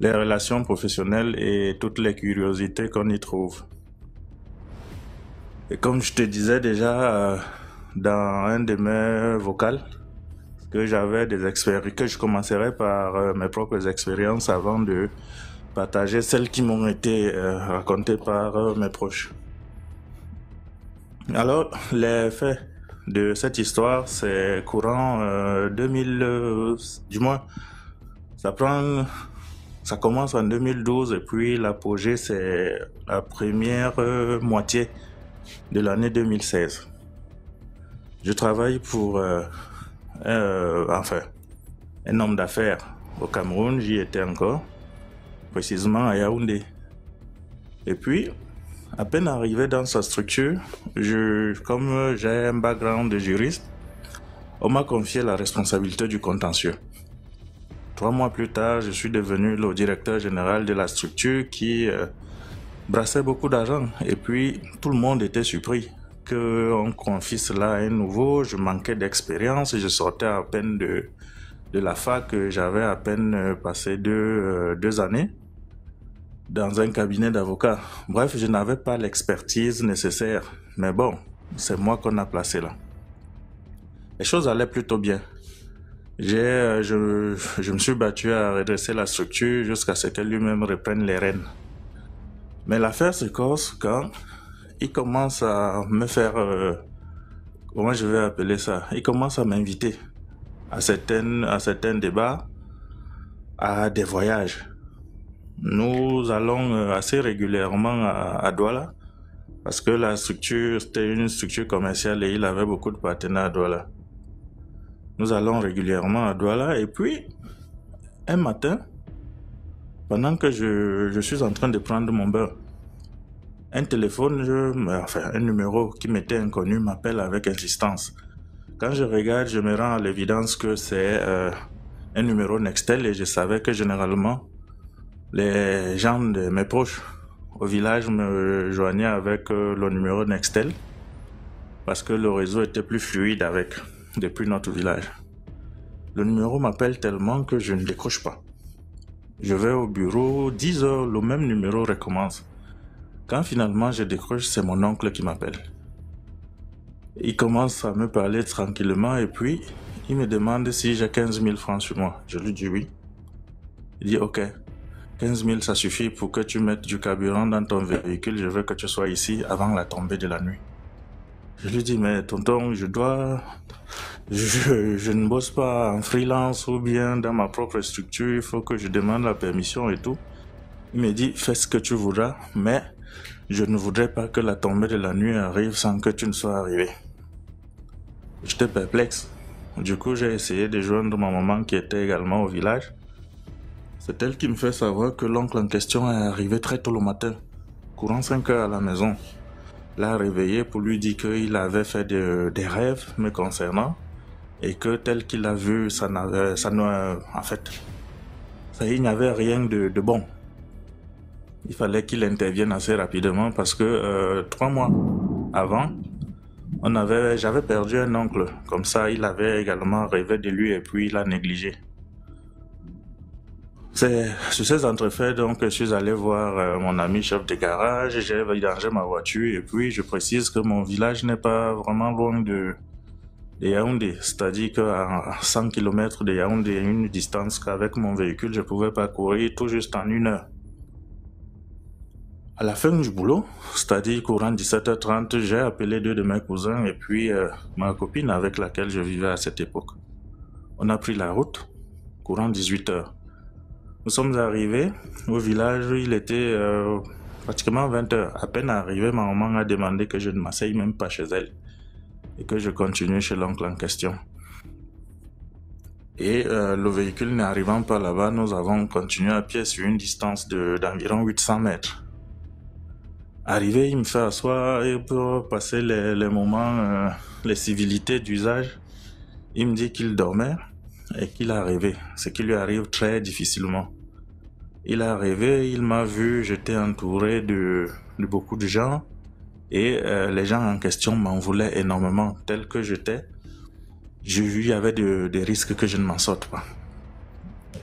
Speaker 6: les relations professionnelles et toutes les curiosités qu'on y trouve. Et comme je te disais déjà dans un de mes vocals, que j'avais des expériences, que je commencerai par mes propres expériences avant de partager celles qui m'ont été racontées par mes proches. Alors, les faits de cette histoire, c'est courant 2000, du moins, ça commence en 2012 et puis l'apogée, c'est la première moitié de l'année 2016. Je travaille pour un homme d'affaires au Cameroun, j'y étais encore, précisément à Yaoundé. Et puis, à peine arrivé dans sa structure, comme j'ai un background de juriste, on m'a confié la responsabilité du contentieux. 3 mois plus tard, je suis devenu le directeur général de la structure qui brassait beaucoup d'argent. Et puis, tout le monde était surpris qu'on confie cela à un nouveau. Je manquais d'expérience, je sortais à peine de la fac, j'avais à peine passé 2 années dans un cabinet d'avocats. Bref, je n'avais pas l'expertise nécessaire. Mais bon, c'est moi qu'on a placé là. Les choses allaient plutôt bien. Je me suis battu à redresser la structure jusqu'à ce qu'elle lui-même reprenne les rênes. Mais l'affaire se corse quand il commence à me faire... comment je vais appeler ça? Il commence à m'inviter à certains débats, à des voyages. Nous allons assez régulièrement à Douala parce que la structure, c'était une structure commerciale et il avait beaucoup de partenaires à Douala. Nous allons régulièrement à Douala et puis, un matin, pendant que je suis en train de prendre mon bain, un téléphone, un numéro qui m'était inconnu m'appelle avec insistance. Quand je regarde, je me rends à l'évidence que c'est un numéro Nextel et je savais que généralement, les gens de mes proches au village me joignaient avec le numéro Nextel parce que le réseau était plus fluide depuis notre village. Le numéro m'appelle tellement que je ne décroche pas. Je vais au bureau, 10 heures, le même numéro recommence. Quand finalement je décroche, c'est mon oncle qui m'appelle. Il commence à me parler tranquillement et puis il me demande si j'ai 15 000 francs sur moi. Je lui dis oui. Il dit ok, 15 000 ça suffit pour que tu mettes du carburant dans ton véhicule, je veux que tu sois ici avant la tombée de la nuit. Je lui dis mais tonton, je ne bosse pas en freelance ou bien dans ma propre structure, il faut que je demande la permission et tout. Il me dit fais ce que tu voudras, mais je ne voudrais pas que la tombée de la nuit arrive sans que tu ne sois arrivé. J'étais perplexe. Du coup, j'ai essayé de joindre ma maman qui était également au village. C'est elle qui me fait savoir que l'oncle en question est arrivé très tôt le matin, courant 5 heures à la maison. L'a réveillé pour lui dire qu'il avait fait des rêves me concernant et que tel qu'il a vu, il n'y avait rien de bon. Il fallait qu'il intervienne assez rapidement parce que 3 mois avant, j'avais perdu un oncle. Comme ça, il avait également rêvé de lui et puis il a négligé. C'est sur ces entrefaits donc je suis allé voir mon ami chef de garage, j'ai vidangé ma voiture et puis je précise que mon village n'est pas vraiment loin de Yaoundé, c'est-à-dire qu'à 100 km de Yaoundé, une distance qu'avec mon véhicule je pouvais parcourir tout juste en 1 heure. À la fin du boulot, c'est-à-dire courant 17h30, j'ai appelé 2 de mes cousins et puis ma copine avec laquelle je vivais à cette époque. On a pris la route, courant 18h. Nous sommes arrivés au village, il était pratiquement 20h. À peine arrivé, ma maman a demandé que je ne m'asseye même pas chez elle et que je continue chez l'oncle en question. Et le véhicule n'arrivant pas là-bas, nous avons continué à pied sur une distance d'environ 800 mètres. Arrivé, il me fait asseoir et pour passer les moments, les civilités d'usage, il me dit qu'il dormait et qu'il a rêvé, ce qui lui arrive très difficilement. Il a rêvé, il m'a vu, j'étais entouré de beaucoup de gens et les gens en question m'en voulaient énormément, tel que j'étais. Il y avait des risques que je ne m'en sorte pas.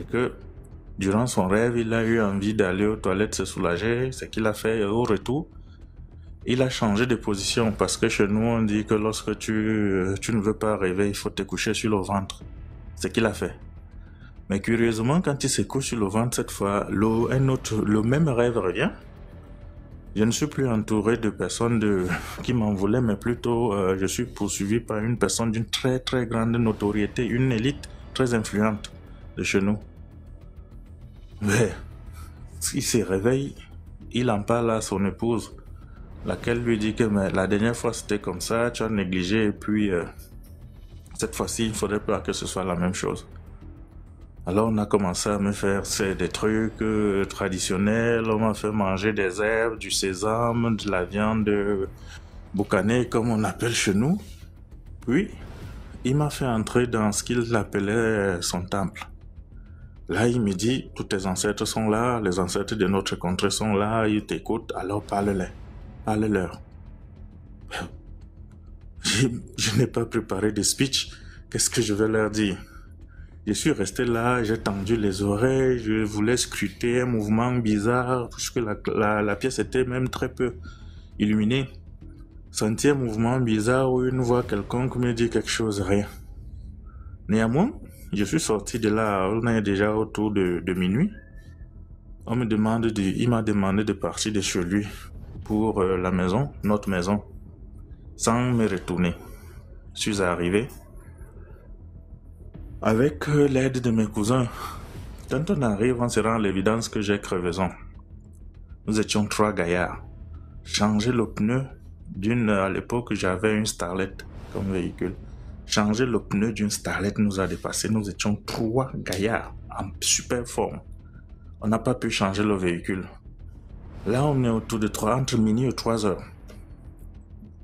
Speaker 6: Et que durant son rêve, il a eu envie d'aller aux toilettes se soulager, ce qu'il a fait au retour. Il a changé de position parce que chez nous on dit que lorsque tu ne veux pas rêver, il faut te coucher sur le ventre. Ce qu'il a fait. Mais curieusement, quand il se couche sur le ventre cette fois, le même rêve revient. Je ne suis plus entouré de personnes qui m'en voulaient, mais plutôt je suis poursuivi par une personne d'une très très grande notoriété, une élite très influente de chez nous. Mais il se réveille, il en parle à son épouse, laquelle lui dit que mais, la dernière fois c'était comme ça, tu as négligé et puis cette fois-ci il ne faudrait pas que ce soit la même chose. Alors on a commencé à me faire des trucs traditionnels, on m'a fait manger des herbes, du sésame, de la viande boucanée comme on appelle chez nous. Puis il m'a fait entrer dans ce qu'il appelait son temple. Là il me dit, tous tes ancêtres sont là, les ancêtres de notre contrée sont là, ils t'écoutent, alors parle-leur. Je n'ai pas préparé de speech, qu'est-ce que je vais leur dire? Je suis resté là, j'ai tendu les oreilles, je voulais scruter un mouvement bizarre, puisque la pièce était même très peu illuminée. Senti un mouvement bizarre ou une voix quelconque me dit quelque chose, rien. Néanmoins, je suis sorti de là, on est déjà autour de minuit. Il m'a demandé de partir de chez lui pour la maison, notre maison, sans me retourner. Je suis arrivé. Avec l'aide de mes cousins, quand on arrive, on se rend à l'évidence que j'ai crevaison. Nous étions 3 gaillards. Changer le pneu à l'époque, j'avais une Starlet comme véhicule. Changer le pneu d'une Starlet nous a dépassé. Nous étions 3 gaillards en super forme. On n'a pas pu changer le véhicule. Là, on est autour de entre minuit et 3 heures.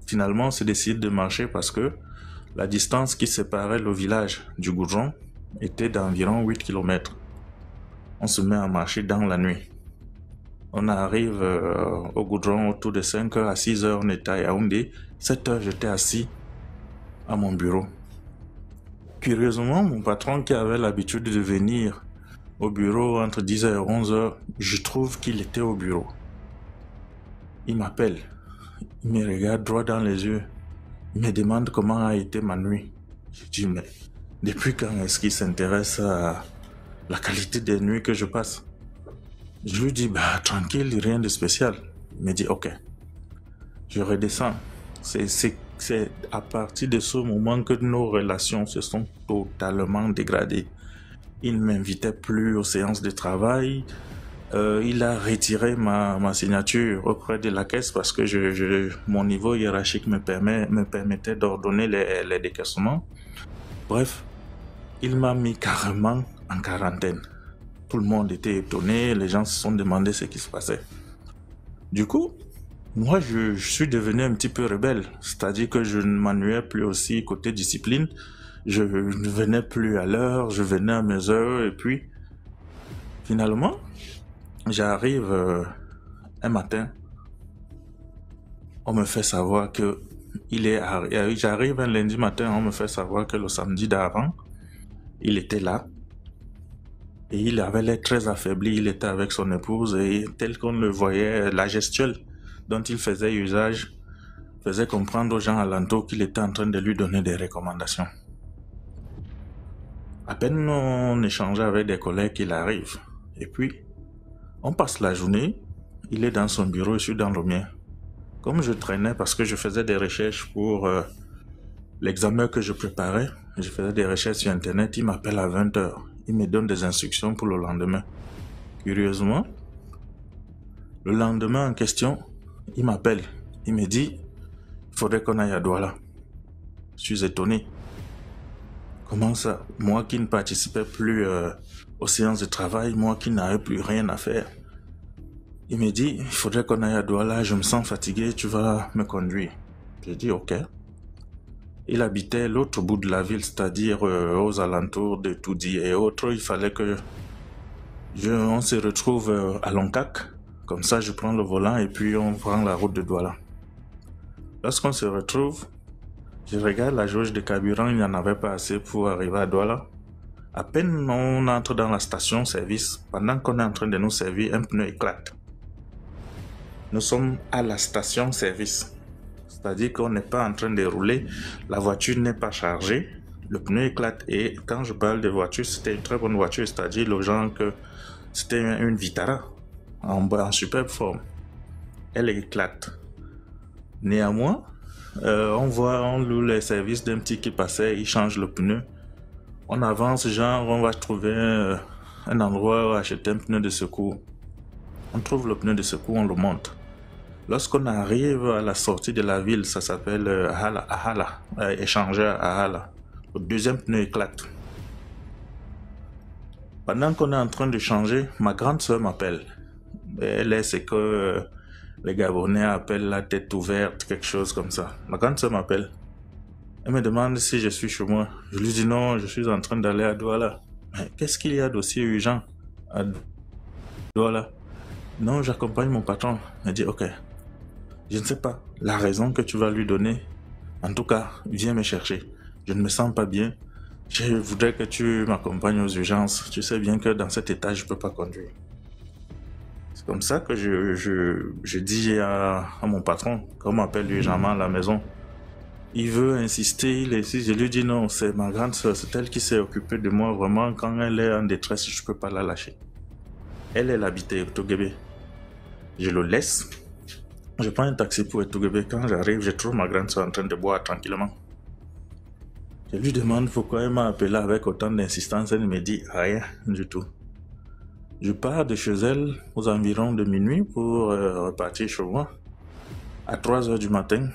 Speaker 6: Finalement, on s'est décidé de marcher parce que la distance qui séparait le village du goudron était d'environ 8 km. On se met à marcher dans la nuit. On arrive au goudron autour de 5h à 6h, on était à Yaoundé. 7h, j'étais assis à mon bureau. Curieusement, mon patron qui avait l'habitude de venir au bureau entre 10h et 11h, je trouve qu'il était au bureau. Il m'appelle, il me regarde droit dans les yeux. Il me demande comment a été ma nuit. Je dis, mais depuis quand est-ce qu'il s'intéresse à la qualité des nuits que je passe? Je lui dis, tranquille, rien de spécial. Il me dit, ok. Je redescends. C'est à partir de ce moment que nos relations se sont totalement dégradées. Il ne m'invitait plus aux séances de travail. Il a retiré ma signature auprès de la caisse parce que mon niveau hiérarchique me permettait d'ordonner les décaissements. Bref, il m'a mis carrément en quarantaine. Tout le monde était étonné, les gens se sont demandé ce qui se passait. Du coup, moi je suis devenu un petit peu rebelle, c'est-à-dire que je ne m'ennuyais plus aussi côté discipline. Je ne venais plus à l'heure, je venais à mes heures et puis finalement, j'arrive un matin, on me fait savoir que j'arrive un lundi matin, on me fait savoir que le samedi d'avant, il était là et il avait l'air très affaibli, il était avec son épouse et tel qu'on le voyait, la gestuelle dont il faisait usage faisait comprendre aux gens alentours qu'il était en train de lui donner des recommandations. À peine on échangeait avec des collègues, il arrive et puis on passe la journée, il est dans son bureau, je suis dans le mien. Comme je traînais parce que je faisais des recherches pour l'examen que je préparais, je faisais des recherches sur internet, il m'appelle à 20h. Il me donne des instructions pour le lendemain. Curieusement, le lendemain en question, il m'appelle. Il me dit, il faudrait qu'on aille à Douala. Je suis étonné. Comment ça? Moi qui ne participais plus aux séances de travail, moi qui n'avais plus rien à faire. Il me dit, il faudrait qu'on aille à Douala, je me sens fatigué, tu vas me conduire. J'ai dit, ok. Il habitait l'autre bout de la ville, c'est-à-dire aux alentours de Toudi et autres. Il fallait que on se retrouve à Loncac. Comme ça, je prends le volant et puis on prend la route de Douala. Lorsqu'on se retrouve, je regarde la jauge de carburant, il n'y en avait pas assez pour arriver à Douala. À peine on entre dans la station-service, pendant qu'on est en train de nous servir, un pneu éclate. Nous sommes à la station-service. C'est-à-dire qu'on n'est pas en train de rouler, la voiture n'est pas chargée, le pneu éclate. Et quand je parle de voiture, c'était une très bonne voiture, c'est-à-dire le genre que c'était une Vitara en superbe forme. Elle éclate. Néanmoins, on loue les services d'un petit qui passait, il change le pneu. On avance, genre, on va trouver un endroit où acheter un pneu de secours. On trouve le pneu de secours, on le monte. Lorsqu'on arrive à la sortie de la ville, ça s'appelle Ahala, échangeur à Ahala. Le deuxième pneu éclate. Pendant qu'on est en train de changer, ma grande soeur m'appelle. Elle est ce que les Gabonais appellent la tête ouverte, quelque chose comme ça. Ma grande soeur m'appelle. Elle me demande si je suis chez moi. Je lui dis non, je suis en train d'aller à Douala. Mais qu'est-ce qu'il y a d'aussi urgent à Douala? Non, j'accompagne mon patron. Elle dit ok. Je ne sais pas la raison que tu vas lui donner. En tout cas, viens me chercher. Je ne me sens pas bien. Je voudrais que tu m'accompagnes aux urgences. Tu sais bien que dans cet état, je ne peux pas conduire. C'est comme ça que je dis à mon patron, qu'on m'appelle urgemment à la maison. Il veut insister, je lui dis non, c'est ma grande soeur, c'est elle qui s'est occupée de moi vraiment. Quand elle est en détresse, je ne peux pas la lâcher. Elle habitait au Toguébé. Je le laisse. Je prends un taxi pour Toguébé. Quand j'arrive, je trouve ma grande soeur en train de boire tranquillement. Je lui demande pourquoi elle m'a appelé avec autant d'insistance. Elle ne me dit rien du tout. Je pars de chez elle aux environs de minuit pour repartir chez moi. À 3 heures du matin,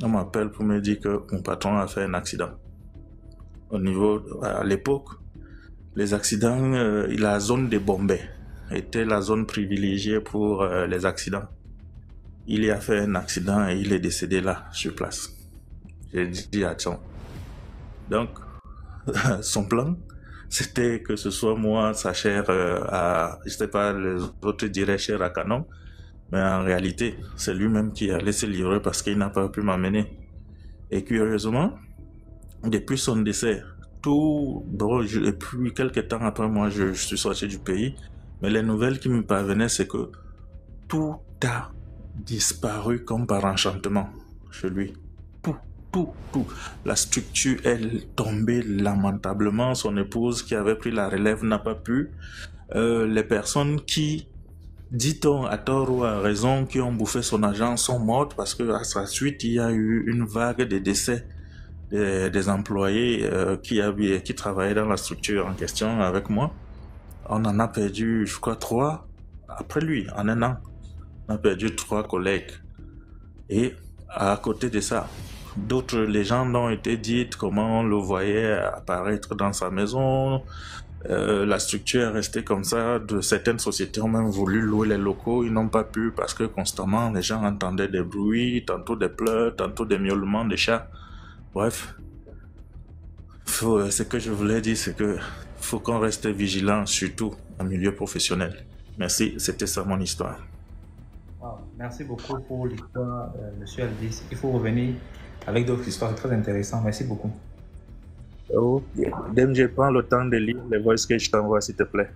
Speaker 6: on m'appelle pour me dire que mon patron a fait un accident. À l'époque, les accidents, la zone de Bombay était la zone privilégiée pour les accidents. Il y a fait un accident et il est décédé là, sur place. J'ai dit attends. Donc, son plan, c'était que ce soit moi, sa chère je sais pas, les autres diraient chère à Canon, mais en réalité, c'est lui-même qui a laissé livrer parce qu'il n'a pas pu m'amener. Et curieusement, depuis son décès, et puis quelques temps après moi, je suis sorti du pays, mais les nouvelles qui me parvenaient, c'est que tout a disparu comme par enchantement chez lui. Tout. La structure est tombée lamentablement. Son épouse qui avait pris la relève n'a pas pu. Les personnes qui, dit-on à tort ou à raison, qui ont bouffé son argent sont mortes parce que à sa suite, il y a eu une vague de décès des employés qui travaillaient dans la structure en question avec moi. On en a perdu, je crois, 3 après lui, en un an. On a perdu 3 collègues. Et à côté de ça, d'autres légendes ont été dites, comment on le voyait apparaître dans sa maison. La structure est restée comme ça. Certaines sociétés ont même voulu louer les locaux. Ils n'ont pas pu parce que constamment les gens entendaient des bruits, tantôt des pleurs, tantôt des miaulements de chats. Bref, ce que je voulais dire, c'est que faut qu'on reste vigilant, surtout en milieu professionnel. Merci, c'était ça mon histoire.
Speaker 1: Wow. Merci beaucoup pour l'histoire, monsieur Aldis. Il faut revenir avec d'autres histoires très intéressantes. Merci beaucoup.
Speaker 6: Ok. Dès je prends le temps de lire les voices que je t'envoie, s'il te plaît.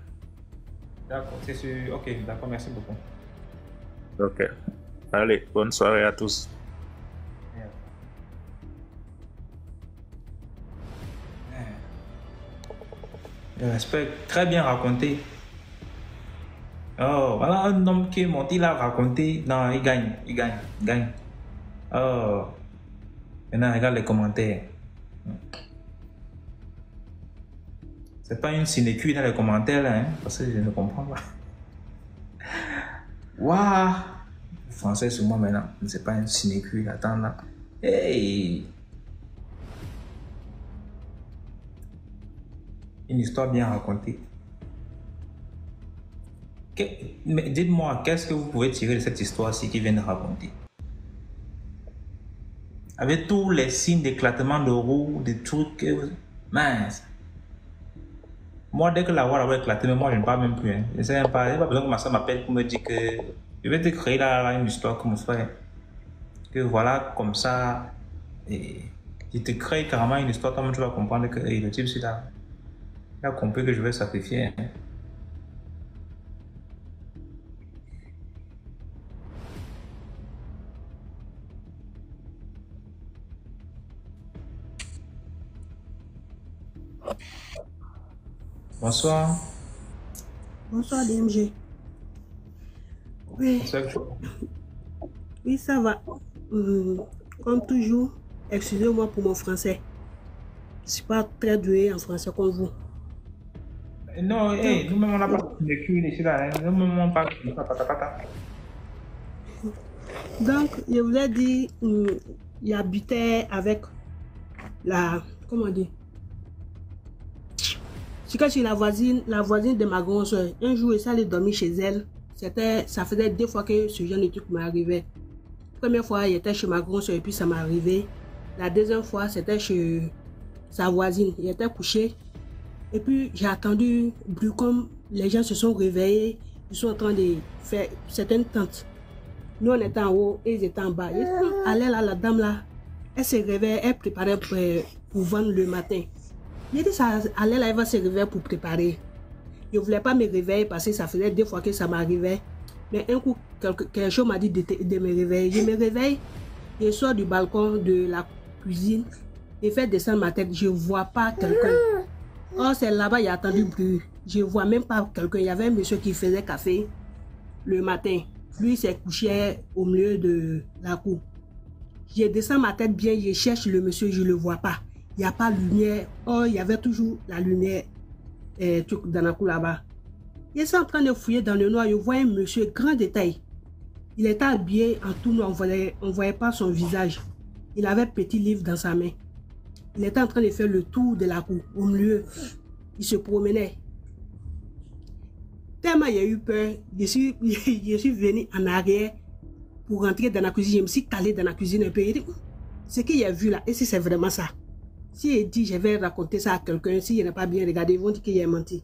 Speaker 1: D'accord, c'est sûr. Ok, d'accord, merci beaucoup.
Speaker 6: Ok. Allez, bonne soirée à tous.
Speaker 1: Le respect, très bien raconté. Oh, voilà un homme qui est monté, il a raconté. Non, il gagne. Oh, maintenant regarde les commentaires. C'est pas une sinécure dans les commentaires là, hein, parce que je ne comprends pas. Waouh! Le français sur moi maintenant, c'est pas une sinécure, attends là. Hey! Une histoire bien racontée. Mais dites-moi, qu'est-ce que vous pouvez tirer de cette histoire-ci qui vient de raconter? Avec tous les signes d'éclatement de roues, des trucs, mince. Moi, dès que la voix a éclaté, mais moi je ne parle même plus. Hein. Je ne sais même pas, il n'y a pas besoin que ma soeur m'appelle pour me dire que je vais te créer là une histoire comme mon frère. Que voilà, comme ça, et je te crée carrément une histoire, toi-même tu vas comprendre que le type c'est là. Il a compris que je vais sacrifier. Hein. Bonsoir.
Speaker 7: Bonsoir DMG. Oui,
Speaker 1: Bonsoir.
Speaker 7: oui, ça va. Comme toujours, excusez-moi pour mon français. Je ne suis pas très doué en français comme vous.
Speaker 1: Non, hey, nous-mêmes, on n'a pas de cul ici, là. Nous-mêmes, on parle de pata.
Speaker 7: Donc, je voulais dire, il habitait avec la, comment dire, c'est que c'est la voisine de ma grande soeur. Un jour, elle allait dormir chez elle. Ça faisait 2 fois que ce genre de truc m'arrivait. Première fois, il était chez ma grande soeur et puis ça m'est arrivé. La deuxième fois, c'était chez sa voisine. Il était couché. Et puis, j'ai attendu, bruit comme les gens se sont réveillés. Ils sont en train de faire certaines tentes. Nous, on était en haut et ils étaient en bas. Et allez là, la dame là, elle se réveille, elle préparait pour vendre le matin. J'ai dit, ça allait là, elle va se réveiller pour préparer. Je ne voulais pas me réveiller parce que ça faisait 2 fois que ça m'arrivait. Mais un coup, quelque chose m'a dit de me réveiller. Je me réveille, je sors du balcon de la cuisine et fais descendre ma tête. Je ne vois pas quelqu'un. Oh, c'est là-bas, il y a attendu bruit. Je ne vois même pas quelqu'un. Il y avait un monsieur qui faisait café le matin. Lui, il s'est couché au milieu de la cour. Je descends ma tête bien, je cherche le monsieur, je ne le vois pas. Il n'y a pas de lumière. Oh, il y avait toujours la lumière dans la cour là-bas. Il est en train de fouiller dans le noir. Je vois un monsieur, grand détail. Il était habillé en tout noir. On ne voyait pas son visage. Il avait un petit livre dans sa main. Il était en train de faire le tour de la cour. Au milieu, il se promenait. Tellement il a eu peur, je suis venu en arrière pour rentrer dans la cuisine. Je me suis calé dans la cuisine un peu. Il dit, ce qu'il a vu là, et si c'est vraiment ça? Si il dit, je vais raconter ça à quelqu'un, s'il n'a pas bien regardé, ils vont dire qu'il a menti.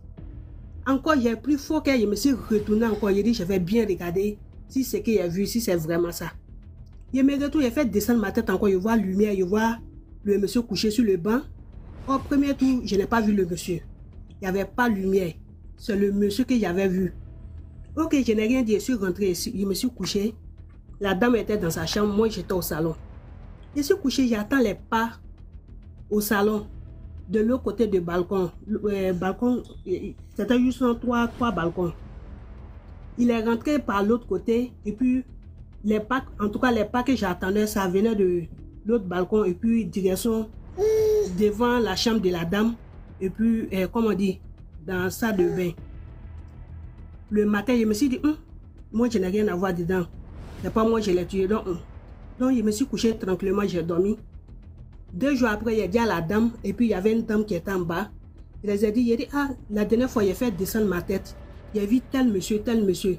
Speaker 7: Encore, il y a plus fort que je me suis retourné encore. Il dit, je vais bien regarder si ce qu'il a vu, si c'est vraiment ça. Il me retourne, il fait descendre ma tête encore. Je vois la lumière, je vois le monsieur couché sur le banc. Au premier tour, je n'ai pas vu le monsieur. Il n'y avait pas de lumière. C'est le monsieur que j'avais vu. Ok, je n'ai rien dit, je suis rentré, je me suis couché. La dame était dans sa chambre, moi j'étais au salon. Je suis couché, j'attends les pas au salon. De l'autre côté du balcon. Balcon, c'était juste trois balcons. Il est rentré par l'autre côté et puis les pas, en tout cas les pas que j'attendais, ça venait de l'autre balcon et puis direction devant la chambre de la dame et puis, comment on dit, dans sa de bain. Le matin, je me suis dit, moi je n'ai rien à voir dedans. C'est pas moi je l'ai tué. Donc, je me suis couché tranquillement, j'ai dormi. 2 jours après, il a dit à la dame, et puis il y avait une dame qui était en bas. Il les a dit, la dernière fois, il a fait descendre ma tête. Il a vu tel monsieur, tel monsieur.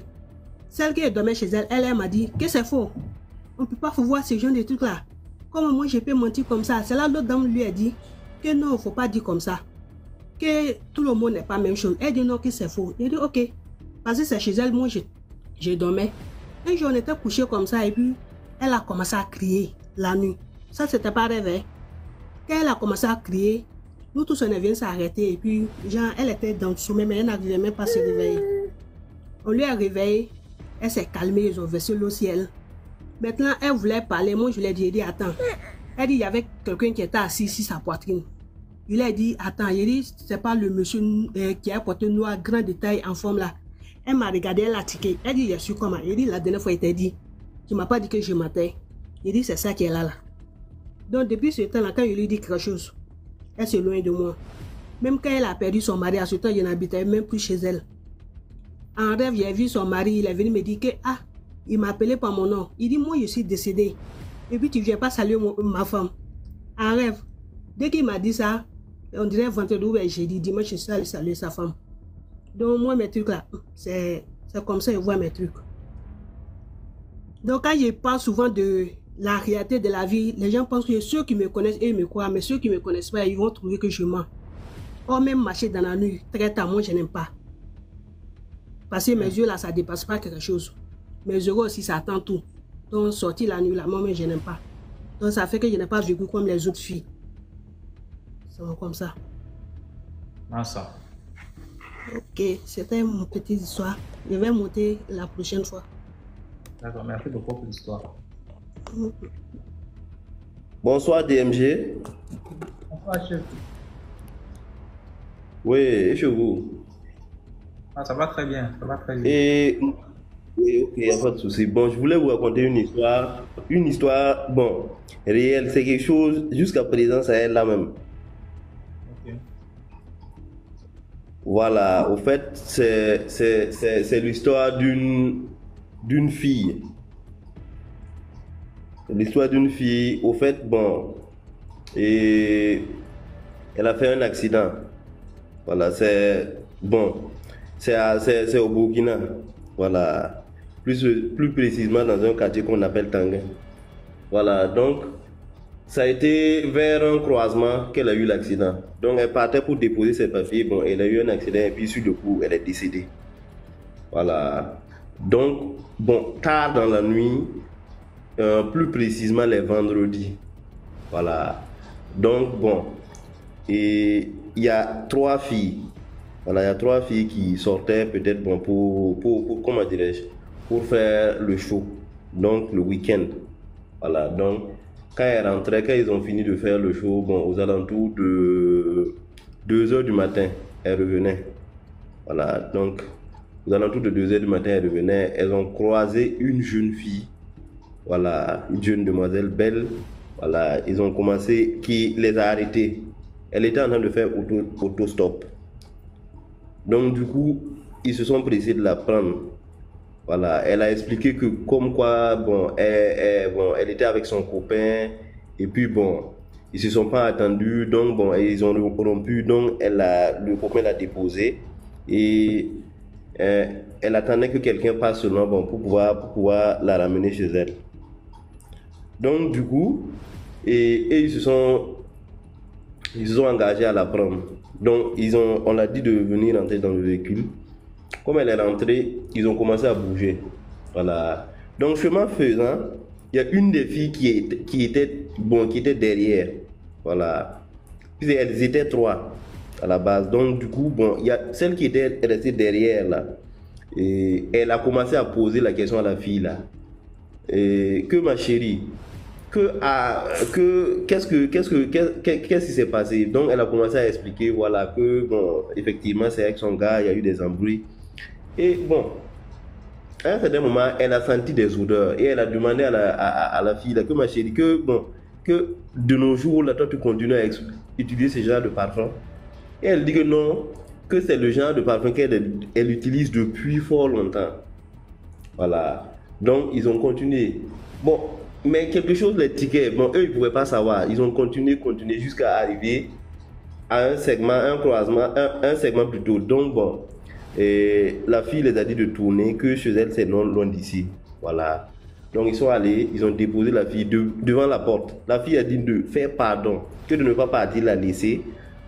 Speaker 7: Celle qui dormait chez elle, elle m'a dit que c'est faux. On ne peut pas voir ce genre de trucs là. Comment moi je peux mentir comme ça? C'est là l'autre dame lui a dit que non, il ne faut pas dire comme ça. Que tout le monde n'est pas la même chose. Elle dit non, que c'est faux. Il dit ok. Parce que c'est chez elle, moi je dormais. Un jour on était couché comme ça et puis elle a commencé à crier la nuit. Ça c'était pas rêve. Quand elle a commencé à crier, nous tous on est venus s'arrêter et puis genre elle était dans le sommeil mais elle n'arrivait même pas à se réveiller. On lui a réveillé, elle s'est calmée, ils ont versé l'eau au ciel. Maintenant elle voulait parler, moi je lui ai dit attends. Elle dit il y avait quelqu'un qui était assis sur sa poitrine. Il a dit attends, il dit c'est pas le monsieur qui a porté noir grand détail en forme là. Elle m'a regardé, elle a tiqué. Elle dit, je suis comment? Il dit, la dernière fois, il t'a dit. Tu ne m'as pas dit que je mentais. Il dit, c'est ça qui est là. Donc, depuis ce temps-là, quand il lui dit quelque chose, elle se loin de moi. Même quand elle a perdu son mari, à ce temps, je n'habitais même plus chez elle. En rêve, j'ai vu son mari, il est venu me dire que, il m'a appelé par mon nom. Il dit, moi, je suis décédé. Et puis, tu ne viens pas saluer ma femme. En rêve. Dès qu'il m'a dit ça, on dirait vendredi ou jeudi, dimanche, je suis allé saluer sa femme. Donc, moi, mes trucs là, c'est comme ça que je vois mes trucs. Donc, quand je parle souvent de la réalité de la vie, les gens pensent que ceux qui me connaissent, ils me croient, mais ceux qui ne me connaissent pas, ils vont trouver que je mens. Or, même marcher dans la nuit, très tard, moi, je n'aime pas. Parce que mes yeux là, ça ne dépasse pas quelque chose. Mes yeux aussi, ça attend tout. Donc, sortir la nuit là, moi, je n'aime pas. Donc, ça fait que je n'ai pas vécu comme les autres filles. C'est comme ça.
Speaker 1: Ah, ça.
Speaker 7: Ok, c'était mon petite histoire. Je vais monter la prochaine fois.
Speaker 1: D'accord, merci beaucoup pour l'histoire.
Speaker 8: Bonsoir DMG.
Speaker 1: Bonsoir, chef.
Speaker 8: Oui, et chez vous?
Speaker 1: Ah, ça va très bien, ça va très bien.
Speaker 8: Et oui, ok, il n'y a pas de souci. Bon, je voulais vous raconter une histoire. Une histoire, bon, réelle. C'est quelque chose, jusqu'à présent, c'est elle là même.
Speaker 1: Ok.
Speaker 8: Voilà, au fait, c'est l'histoire d'une fille. L'histoire d'une fille, au fait, bon, et elle a fait un accident. Voilà, c'est bon, c'est au Burkina. Voilà, plus précisément dans un quartier qu'on appelle Tanguin. Voilà, donc ça a été vers un croisement qu'elle a eu l'accident. Donc elle partait pour déposer ses papiers. Bon, elle a eu un accident et puis sur le coup, elle est décédée. Voilà. Donc, bon, tard dans la nuit, plus précisément les vendredis. Voilà. Donc, bon, et il y a 3 filles. Voilà, il y a 3 filles qui sortaient peut-être bon, pour comment dirais-je, pour faire le show. Donc, le week-end. Voilà, donc, quand elles rentraient, quand ils ont fini de faire le show, bon, aux alentours de 2 heures du matin, elles revenaient. Voilà, donc, aux alentours de 2 heures du matin, elles revenaient. Elles ont croisé une jeune fille. Voilà, une jeune demoiselle belle. Voilà, ils ont commencé, qui les a arrêtés. Elle était en train de faire autostop. Donc, du coup, ils se sont pressés de la prendre. Voilà, elle a expliqué que comme quoi, bon, elle était avec son copain et puis bon, ils se sont pas attendus, donc bon, ils ont rompu, donc le copain l'a déposé et elle attendait que quelqu'un passe seulement bon, pour pouvoir la ramener chez elle. Donc du coup, et ils se sont engagés à la prendre. Donc on l'a dit de venir entrer dans le véhicule. Comme elle est rentrée, ils ont commencé à bouger. Voilà. Donc, chemin faisant, il y a une des filles qui était derrière. Voilà. Puis elles étaient 3 à la base. Donc, du coup, bon, il y a celle qui était restée derrière là. Et elle a commencé à poser la question à la fille là. Et que ma chérie, qu'est-ce qui s'est passé? Donc, elle a commencé à expliquer, voilà, que bon, effectivement, c'est avec son gars, il y a eu des embrouilles. Et bon, à un certain moment, elle a senti des odeurs et elle a demandé à la fille là, que ma chérie, que de nos jours, là, toi tu continues à utiliser ce genre de parfum. Et elle dit que non, que c'est le genre de parfum qu'elle utilise depuis fort longtemps. Voilà. Donc, ils ont continué. Bon, mais quelque chose les tickets, bon, eux, ils ne pouvaient pas savoir. Ils ont continué jusqu'à arriver à un segment, un croisement, un segment plutôt. Donc, bon. Et la fille les a dit de tourner, que chez elle c'est non loin d'ici. Voilà. Donc ils sont allés, ils ont déposé la fille devant la porte. La fille a dit de faire pardon, que de ne pas partir la laisser,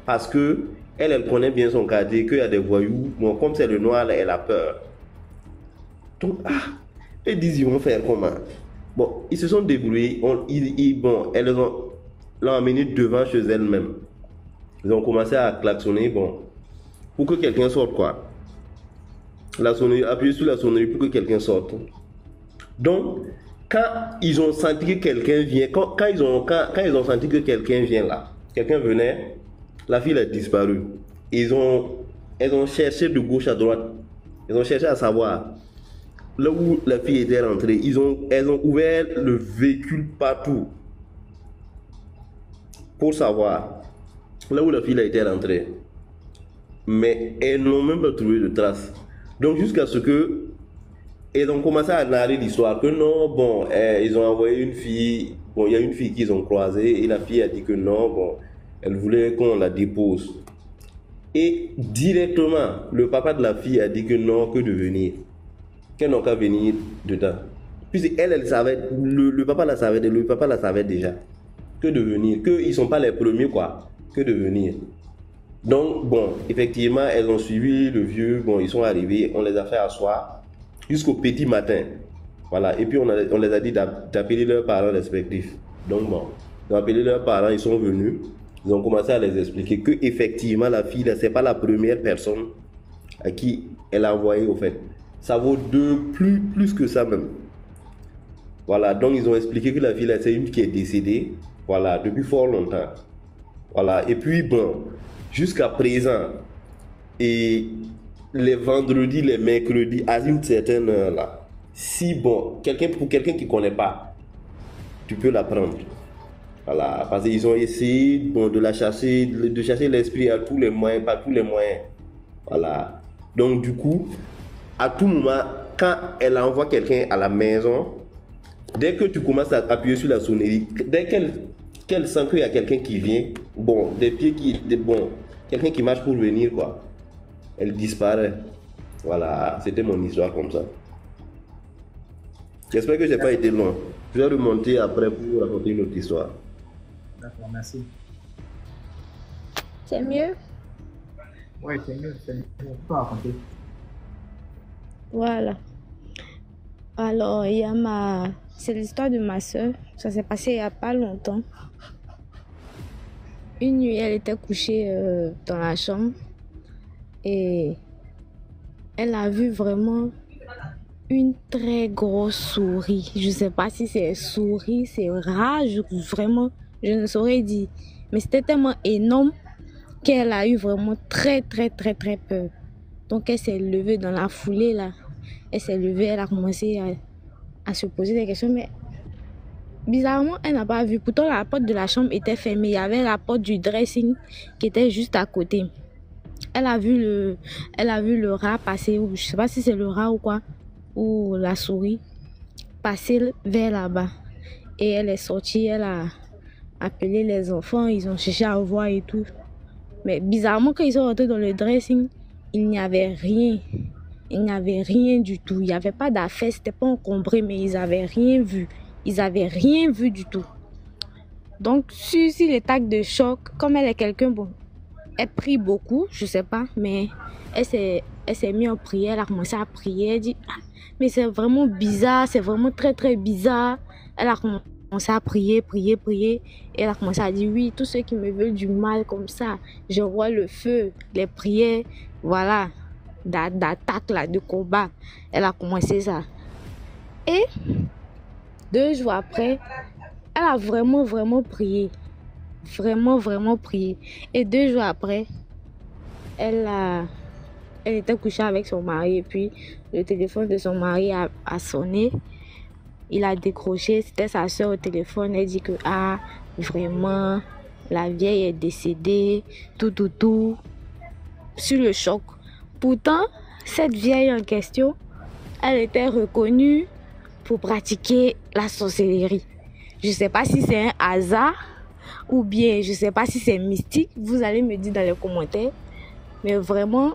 Speaker 8: parce que elle connaît bien son quartier, qu'il y a des voyous. Bon, comme c'est le noir, là, elle a peur. Donc, ils disent ils vont faire comment? Bon, ils se sont débrouillés, elles l'ont amené devant chez elles-mêmes. Ils ont commencé à klaxonner, bon, pour que quelqu'un sorte quoi. La sonnerie, appuyer sur la sonnerie pour que quelqu'un sorte. Donc, quand ils ont senti que quelqu'un vient, quand ils ont senti que quelqu'un vient là, quelqu'un venait, la fille a disparu. Elles ont cherché de gauche à droite. Ils ont cherché à savoir là où la fille était rentrée. Elles ont ouvert le véhicule partout pour savoir là où la fille a été rentrée. Mais elles n'ont même pas trouvé de traces. Donc jusqu'à ce que ils ont commencé à narrer l'histoire que non, bon, ils ont envoyé une fille, bon, il y a une fille qu'ils ont croisée et la fille a dit que non, bon, elle voulait qu'on la dépose. Et directement, le papa de la fille a dit que non, que de venir, qu'elle n'a qu'à venir dedans. Puis elle savait, le papa la savait déjà, que de venir, qu'ils ne sont pas les premiers quoi, que de venir. Donc, bon, effectivement, elles ont suivi le vieux, bon, ils sont arrivés, on les a fait asseoir jusqu'au petit matin. Voilà, et puis on les a dit d'appeler leurs parents respectifs. Donc, bon, ils ont appelé leurs parents, ils sont venus, ils ont commencé à les expliquer que effectivement la fille, c'est pas la première personne à qui elle a envoyé, au fait. Ça vaut plus que ça même. Voilà, donc ils ont expliqué que la fille, c'est une qui est décédée, voilà, depuis fort longtemps. Voilà, et puis, bon, jusqu'à présent, Et les vendredis, les mercredis, à une certaine heure là, si bon, pour quelqu'un qui ne connaît pas, tu peux la prendre. Voilà, parce qu'ils ont essayé bon, de la chasser, de chasser l'esprit à tous les moyens, par tous les moyens. Voilà. Donc du coup, à tout moment, quand elle envoie quelqu'un à la maison, dès que tu commences à appuyer sur la sonnerie, dès qu'elle sent qu'il y a quelqu'un qui vient, bon, quelqu'un qui marche pour venir, quoi, elle disparaît. Voilà, c'était mon histoire comme ça. J'espère que j'ai pas été loin. Je vais remonter après pour vous raconter une autre histoire.
Speaker 3: D'accord, merci.
Speaker 9: C'est mieux?
Speaker 3: Oui, c'est mieux. Tu peux raconter.
Speaker 9: Voilà. Alors, c'est l'histoire de ma soeur. Ça s'est passé il n'y a pas longtemps. Une nuit, elle était couchée dans la chambre et elle a vu vraiment une très grosse souris. Je ne sais pas si c'est souris, c'est rat, vraiment, je ne saurais dire. Mais c'était tellement énorme qu'elle a eu vraiment très peur. Donc elle s'est levée dans la foulée là. Elle s'est levée, elle a commencé à se poser des questions. Mais bizarrement, elle n'a pas vu. Pourtant, la porte de la chambre était fermée. Il y avait la porte du dressing qui était juste à côté. Elle a vu le rat passer, ou je ne sais pas si c'est le rat ou quoi, ou la souris, passer vers là-bas. Et elle est sortie, elle a appelé les enfants, ils ont cherché à voir et tout. Mais bizarrement, quand ils sont rentrés dans le dressing, il n'y avait rien. Il n'y avait rien du tout. Il n'y avait pas d'affaires, c'était pas encombré, mais ils n'avaient rien vu. Ils n'avaient rien vu du tout. Donc, sur l'état de choc, comme elle est quelqu'un, bon, elle prie beaucoup, je sais pas, mais elle s'est mise en prière, elle a commencé à prier, elle dit, ah, mais c'est vraiment bizarre, c'est vraiment très bizarre. Elle a commencé à prier, et elle a commencé à dire, oui, tous ceux qui me veulent du mal comme ça, je vois le feu, les prières, voilà, d'attaque là, de combat. Elle a commencé ça. Et 2 jours après, elle a vraiment prié. Vraiment prié. Et 2 jours après, elle était couchée avec son mari et puis le téléphone de son mari a sonné. Il a décroché, c'était sa soeur au téléphone. Elle dit que vraiment, la vieille est décédée, tout. Sur le choc. Pourtant, cette vieille en question, elle était reconnue pour pratiquer la sorcellerie. Je ne sais pas si c'est un hasard ou bien je ne sais pas si c'est mystique. Vous allez me dire dans les commentaires. Mais vraiment,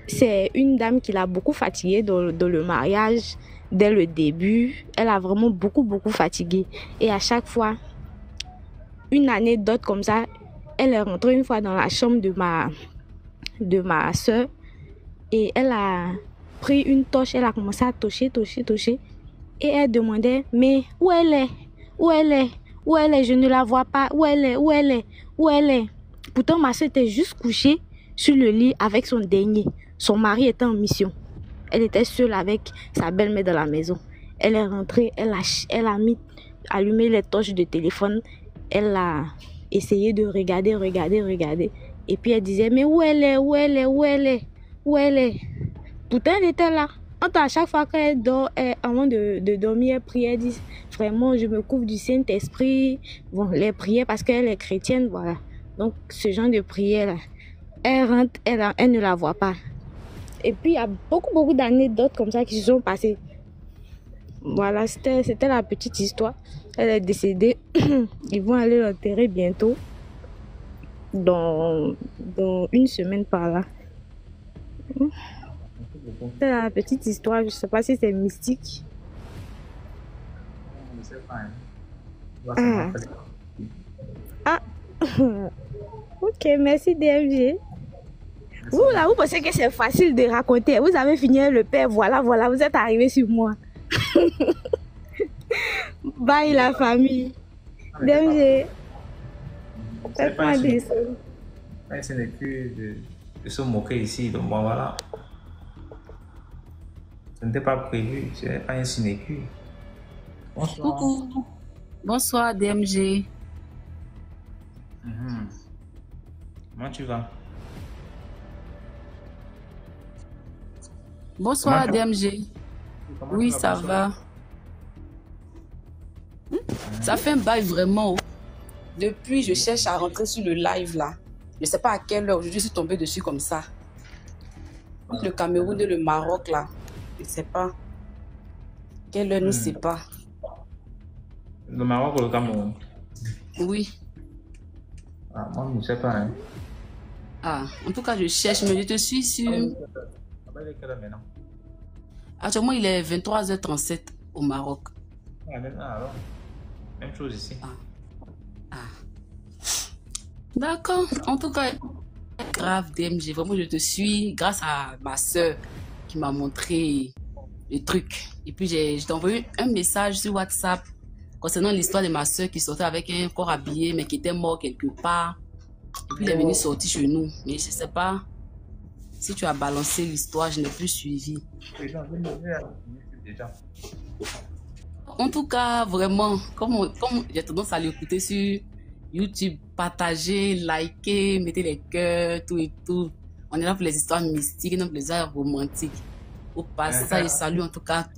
Speaker 9: c'est une dame qui l'a beaucoup fatiguée dans le mariage. Dès le début, elle a vraiment beaucoup fatigué. Et à chaque fois, une anecdote comme ça, elle est rentrée une fois dans la chambre de ma soeur et elle a pris une torche, elle a commencé à toucher et elle demandait, mais où elle est? Je ne la vois pas. Où elle est? Pourtant, ma soeur était juste couchée sur le lit avec son dernier. Son mari était en mission. Elle était seule avec sa belle-mère dans la maison. Elle est rentrée, elle a allumé les torches de téléphone. Elle a essayé de regarder. Et puis elle disait, mais où elle est? Pourtant, elle était là. À chaque fois qu'elle dort, avant de dormir, elle prie, elle dit, vraiment, je me couvre du Saint-Esprit. Bon, les prières parce qu'elle est chrétienne, voilà. Donc, ce genre de prière-là, elle rentre, elle ne la voit pas. Et puis, il y a beaucoup d'anecdotes comme ça qui se sont passées. Voilà, c'était la petite histoire. Elle est décédée. Ils vont aller l'enterrer bientôt. Dans 1 semaine par là. C'est la petite histoire. Je ne sais pas si c'est mystique.
Speaker 3: Je ne sais pas. Hein.
Speaker 9: Ok, merci DMG. Vous pensez que c'est facile de raconter. Vous avez fini le père, voilà, vous êtes arrivé sur moi. Bye la famille. DMG.
Speaker 1: C'est pas un sinécure de se moquer ici, donc bon, voilà. Ce n'était pas prévu, ce n'est pas un sinécure.
Speaker 3: Bonsoir.
Speaker 10: Coucou. Bonsoir DMG.
Speaker 1: Comment tu vas?
Speaker 10: Bonsoir,
Speaker 1: Comment
Speaker 10: DMG.
Speaker 1: comment
Speaker 10: Oui,
Speaker 1: tu vas,
Speaker 10: ça
Speaker 1: bonsoir.
Speaker 10: va. Ça fait un bail vraiment. Depuis, je cherche à rentrer sur le live là. Je ne sais pas à quelle heure. Aujourd'hui, je suis tombée dessus comme ça. Le Cameroun et le Maroc là. Je ne sais pas. Quelle heure, ne sait pas.
Speaker 1: Le Maroc ou le Cameroun?
Speaker 10: Oui.
Speaker 1: Ah, moi, je ne sais pas. Hein.
Speaker 10: Ah, en tout cas, je cherche, mais je te suis sur...
Speaker 1: Il est quelle heure maintenant?
Speaker 10: Actuellement, il est 23h37 au Maroc.
Speaker 1: Ah, alors. Même chose ici.
Speaker 10: D'accord. En tout cas, grave DMG. Vraiment, je te suis grâce à ma soeur qui m'a montré le truc. Et puis, je t'ai envoyé un message sur WhatsApp concernant l'histoire de ma soeur qui sortait avec un corps habillé, mais qui était mort quelque part. Et puis, il est venu sortir chez nous. Mais je ne sais pas si tu as balancé l'histoire, je n'ai plus suivi. En tout cas, vraiment, comme j'ai tendance à l'écouter sur YouTube, partagez, likez, mettez les cœurs, tout et tout. On est là pour les histoires mystiques, non pour les histoires romantiques. Au passage, je salue en tout cas.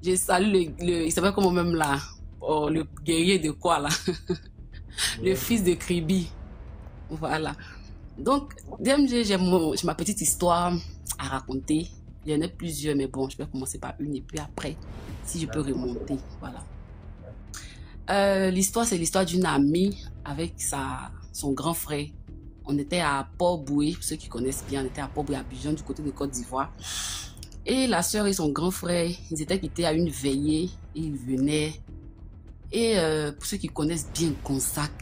Speaker 10: Je salue il s'appelle comment même là, oh, le guerrier de quoi là, le fils de Kribi. Voilà. Donc, DMG, j'ai ma petite histoire à raconter. Il y en a plusieurs, mais bon, je vais commencer par une et puis après, si je peux remonter. Voilà. L'histoire, c'est l'histoire d'une amie avec son grand frère. On était à Port-Boué, pour ceux qui connaissent bien, on était à Port-Boué, à Abidjan, du côté de Côte d'Ivoire. Et la sœur et son grand frère, ils étaient quittés à une veillée et ils venaient. Et pour ceux qui connaissent bien Gonzac,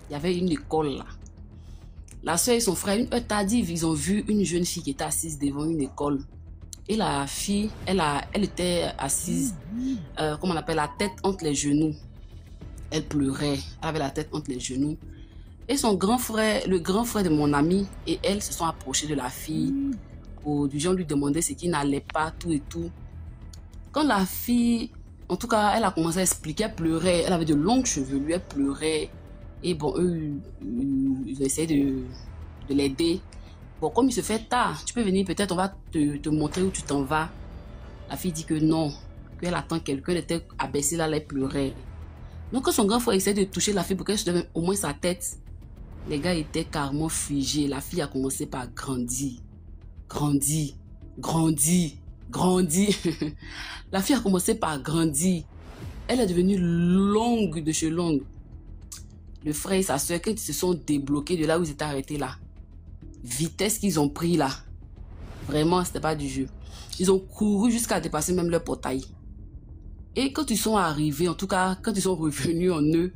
Speaker 10: il y avait une école là. La sœur et son frère, une heure tardive, ils ont vu une jeune fille qui était assise devant une école. Et la fille, elle était assise, comment on appelle, la tête entre les genoux. Elle pleurait, elle avait la tête entre les genoux. Et son grand frère, le grand frère de mon ami, et elle se sont approchés de la fille pour du genre lui demander ce qui n'allait pas, tout et tout. Quand la fille, en tout cas, elle a commencé à expliquer, elle pleurait, elle avait de longues chevelures, elle pleurait. Et bon, eux, ils ont essayé de l'aider. Bon, comme il se fait tard, tu peux venir, peut-être on va te montrer où tu t'en vas. La fille dit que non, qu'elle attend quelqu'un, elle était abaissée là, elle pleurait. Donc quand son grand frère essayait de toucher la fille pour qu'elle se lève au moins sa tête, les gars étaient carrément figés. La fille a commencé par grandir. Grandir, grandir, grandir. La fille a commencé par grandir. Elle est devenue longue de chez longue. Le frère et sa soeur, quand ils se sont débloqués de là où ils étaient arrêtés là, vitesse qu'ils ont pris là, vraiment c'était pas du jeu. Ils ont couru jusqu'à dépasser même leur portail. Et quand ils sont arrivés, en tout cas quand ils sont revenus en eux,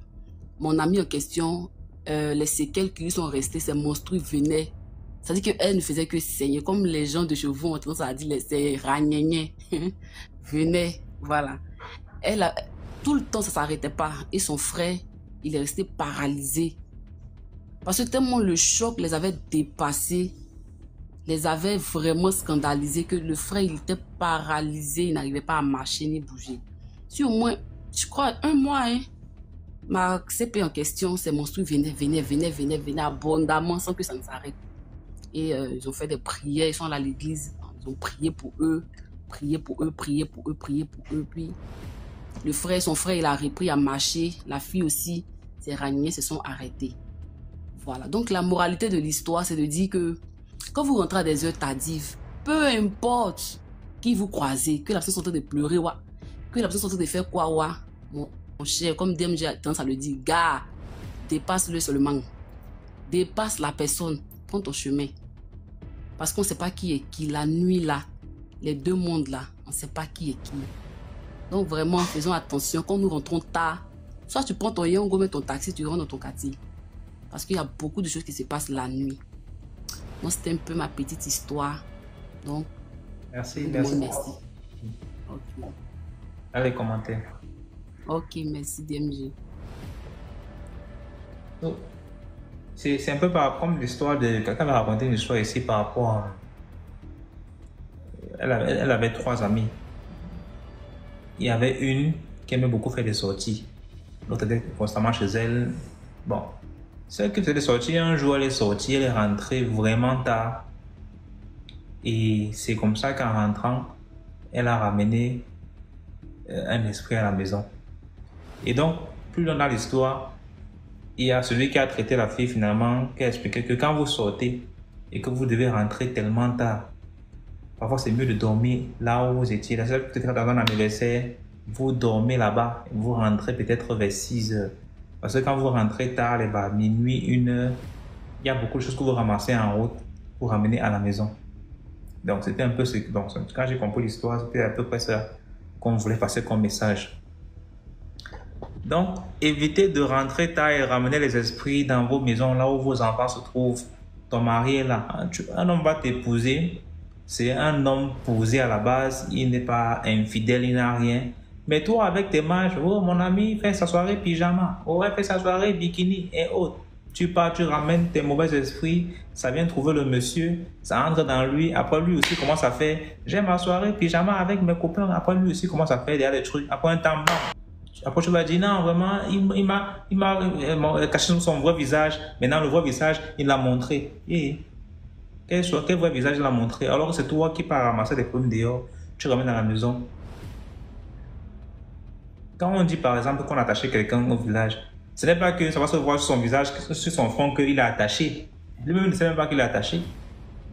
Speaker 10: mon ami en question, les séquelles qui lui sont restées, ces monstrues venaient. C'est-à-dire qu'elle ne faisait que saigner, comme les gens de chevaux ont tendance à dire les ragnagné venaient, voilà. Tout le temps ça s'arrêtait pas. Et son frère, il est resté paralysé. Parce que tellement le choc les avait dépassés, les avait vraiment scandalisés, que le frère, il était paralysé, il n'arrivait pas à marcher ni bouger. Si au moins, je crois, un mois, hein, ma CP en question, ces monstrues venaient abondamment sans que ça ne s'arrête. Et ils ont fait des prières, ils sont allés à l'église, ils ont prié pour eux. Puis son frère, il a repris à marcher, la fille aussi, ses ragnés se sont arrêtés. Voilà, donc la moralité de l'histoire, c'est de dire que quand vous rentrez à des heures tardives, peu importe qui vous croisez, que la personne soit en train de pleurer, que la personne soit en train de faire quoi, mon cher, comme DMG a tendance à le dire, gars, dépasse-le seulement. Dépasse la personne, prends ton chemin. Parce qu'on ne sait pas qui est qui, la nuit là, les deux mondes là, on ne sait pas qui est qui. Donc vraiment, faisons attention, quand nous rentrons tard, soit tu prends ton yongo, mets ton taxi, tu rentres dans ton quartier. Parce qu'il y a beaucoup de choses qui se passent la nuit. Donc c'était un peu ma petite histoire. Donc,
Speaker 1: merci.
Speaker 10: Ok.
Speaker 1: Allez, commentaires.
Speaker 10: Ok, merci DMG.
Speaker 1: C'est un peu comme l'histoire de... Quelqu'un m'a raconté une histoire ici par rapport à... Elle avait 3 amies. Il y avait une qui aimait beaucoup faire des sorties. L'autre était constamment chez elle. Bon, celle qui faisait des sorties, un jour elle est sortie, elle est rentrée vraiment tard. Et c'est comme ça qu'en rentrant, elle a ramené un esprit à la maison. Et donc, plus loin dans l'histoire, il y a celui qui a traité la fille finalement, qui a expliqué que quand vous sortez et que vous devez rentrer tellement tard, parfois c'est mieux de dormir là où vous étiez. Peut-être dans un anniversaire, vous dormez là-bas, vous rentrez peut-être vers 6 heures. Parce que quand vous rentrez tard, minuit, 1 heure, il y a beaucoup de choses que vous ramassez en route pour ramener à la maison. Donc c'était un peu ce que... Donc, quand j'ai compris l'histoire, c'était à peu près ça qu'on voulait passer comme message. Donc, évitez de rentrer tard et ramener les esprits dans vos maisons, là où vos enfants se trouvent. Ton mari est là. Un homme va t'épouser. C'est un homme posé à la base. Il n'est pas infidèle, il n'a rien. Mais toi, avec tes manches, oh, mon ami fait sa soirée pyjama. Oh, elle fait sa soirée bikini et autres. Tu pars, tu ramènes tes mauvais esprits. Ça vient trouver le monsieur. Ça entre dans lui. Après, lui aussi commence à faire. J'aime ma soirée pyjama avec mes copains. Après, lui aussi commence à faire des trucs. Après, un temps blanc. Après, tu vas dire, non, vraiment, il m'a caché son vrai visage. Maintenant, le vrai visage, il l'a montré. Et quel vrai visage il a montré? Alors que c'est toi qui pars ramasser des pommes dehors. Tu ramènes à la maison. Quand on dit, par exemple, qu'on a attaché quelqu'un au village, ce n'est pas que ça va se voir sur son visage, sur son front qu'il est attaché. Lui-même ne sait même pas qu'il est attaché.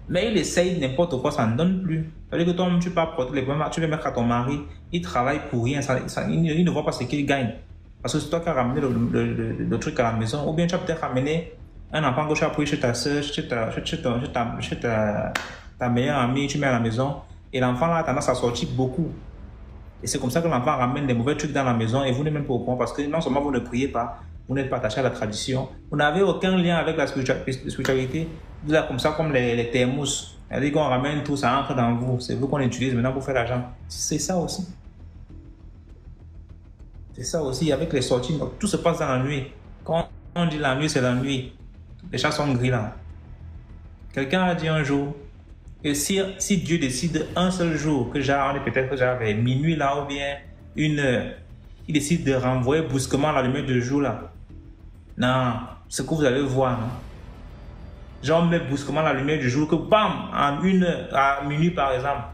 Speaker 1: Mais il essaye n'importe quoi, ça ne donne plus. C'est-à-dire que toi-même, tu peux apporter les problèmes, tu veux mettre à ton mari, il travaille pour rien, il ne voit pas ce qu'il gagne. Parce que c'est toi qui as ramené le truc à la maison. Ou bien tu as peut-être ramené un enfant que tu as pris chez ta soeur, chez ta meilleure amie, tu mets à la maison. Et l'enfant là a tendance à sortir beaucoup. Et c'est comme ça que l'enfant ramène des mauvais trucs dans la maison et vous n'êtes même pas au courant parce que non seulement vous ne priez pas, vous n'êtes pas attaché à la tradition, vous n'avez aucun lien avec la spiritualité. Vous êtes comme ça, comme les thermos. C'est-à-dire qu'on ramène tout, ça entre dans vous. C'est vous qu'on utilise maintenant pour faire l'argent. C'est ça aussi. C'est ça aussi avec les sorties. Donc, tout se passe dans la nuit. Quand on dit la nuit, c'est la nuit. Les chats sont gris là. Quelqu'un a dit un jour que si Dieu décide un seul jour, que genre, on est peut-être vers minuit là ou bien 1 heure, il décide de renvoyer brusquement la lumière du jour là. Non, ce que vous allez voir, non? Genre, on met brusquement la lumière du jour, que bam, à 1 heure, à minuit par exemple,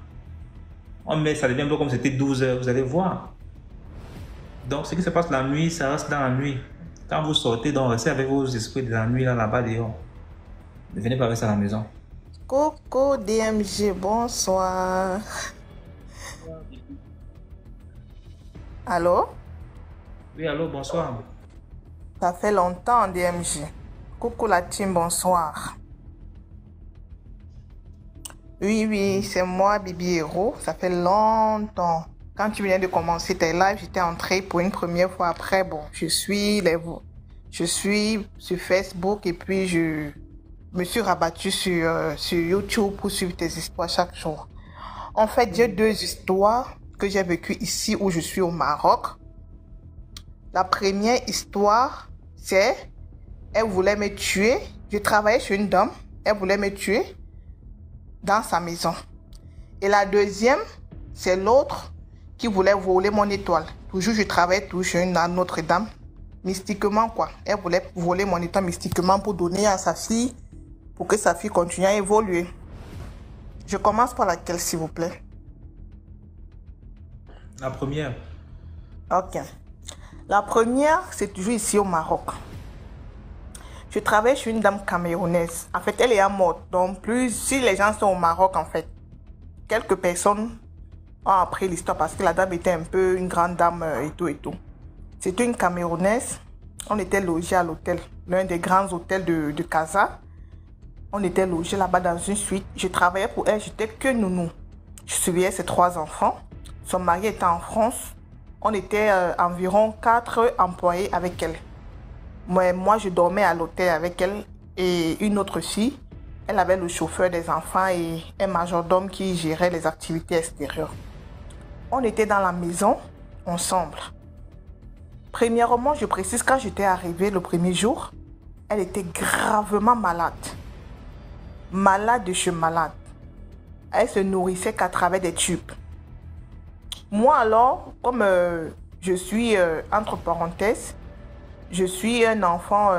Speaker 1: on met, ça devient un peu comme c'était 12 heures, vous allez voir. Donc, ce qui se passe la nuit, ça reste dans la nuit. Quand vous sortez, donc restez avec vos esprits de la nuit là-bas dehors. Ne venez pas avec ça à la maison.
Speaker 11: Coucou DMG, bonsoir. Allô?
Speaker 1: Oui, allô, bonsoir.
Speaker 11: Ça fait longtemps DMG. Coucou la team, bonsoir. Oui, c'est moi, Bibi Hero. Ça fait longtemps. Quand tu viens de commencer tes lives, j'étais entrée pour une première fois. Après, bon, je suis sur Facebook et puis je me suis rabattue sur YouTube pour suivre tes histoires chaque jour. En fait, j'ai 2 histoires que j'ai vécues ici où je suis au Maroc. La première histoire, c'est... Elle voulait me tuer. Je travaillais chez une dame. Elle voulait me tuer dans sa maison. Et la deuxième, c'est l'autre qui voulait voler mon étoile. Toujours, je travaillais toujours chez une autre dame. Mystiquement, quoi. Elle voulait voler mon étoile mystiquement pour donner à sa fille, pour que sa fille continue à évoluer. Je commence par laquelle, s'il vous plaît?
Speaker 1: La première.
Speaker 11: Ok. La première, c'est toujours ici au Maroc. Je travaille chez une dame camerounaise. En fait, elle est morte. Donc, si les gens sont au Maroc, en fait, quelques personnes ont appris l'histoire parce que la dame était un peu une grande dame et tout et tout. C'était une camerounaise. On était logés à l'hôtel, l'un des grands hôtels de Casa. On était logés là-bas dans une suite. Je travaillais pour elle, j'étais que nounou. Je surveillais ses 3 enfants. Son mari était en France. On était environ 4 employés avec elle. Moi, je dormais à l'hôtel avec elle et une autre fille. Elle avait le chauffeur des enfants et un majordome qui gérait les activités extérieures. On était dans la maison ensemble. Premièrement, je précise, quand j'étais arrivée le premier jour, elle était gravement malade. Malade de chez malade. Elle se nourrissait qu'à travers des tubes. Moi alors, comme je suis, entre parenthèses, je suis un enfant,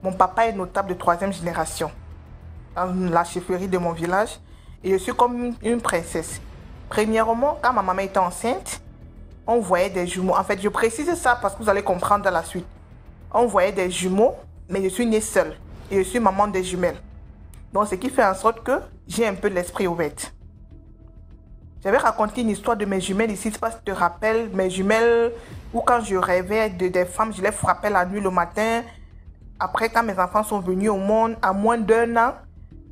Speaker 11: mon papa est notable de 3e génération dans la chefferie de mon village. et je suis comme une princesse. Premièrement, quand ma maman était enceinte, on voyait des jumeaux. En fait, je précise ça parce que vous allez comprendre dans la suite. On voyait des jumeaux, mais je suis née seule et je suis maman des jumelles. Donc, ce qui fait en sorte que j'ai un peu l'esprit ouvert. J'avais raconté une histoire de mes jumelles ici, je ne sais pas si tu te rappelles, mes jumelles, où quand je rêvais des femmes, je les frappais la nuit, le matin. Après, quand mes enfants sont venus au monde, à moins d'1 an,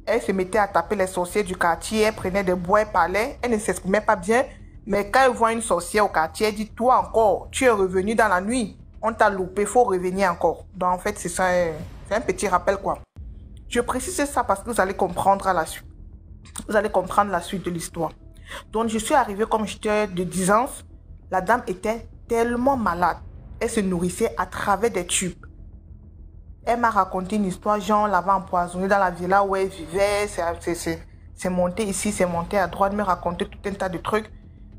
Speaker 11: elles se mettaient à taper les sorciers du quartier, elles prenaient des bois, elles parlaient, elles ne s'exprimaient pas bien. Mais quand elles voient une sorcière au quartier, elles disent, toi encore, tu es revenu dans la nuit, on t'a loupé, il faut revenir encore. Donc en fait, c'est ça, c'est un petit rappel quoi. Je précise ça parce que vous allez comprendre à la suite. Vous allez comprendre la suite de l'histoire. Donc, je suis arrivée comme j'étais de 10 ans. La dame était tellement malade. Elle se nourrissait à travers des tubes. Elle m'a raconté une histoire, genre, on l'avait empoisonnée dans la villa où elle vivait. C'est monté ici, c'est monté à droite. Elle me racontait tout un tas de trucs.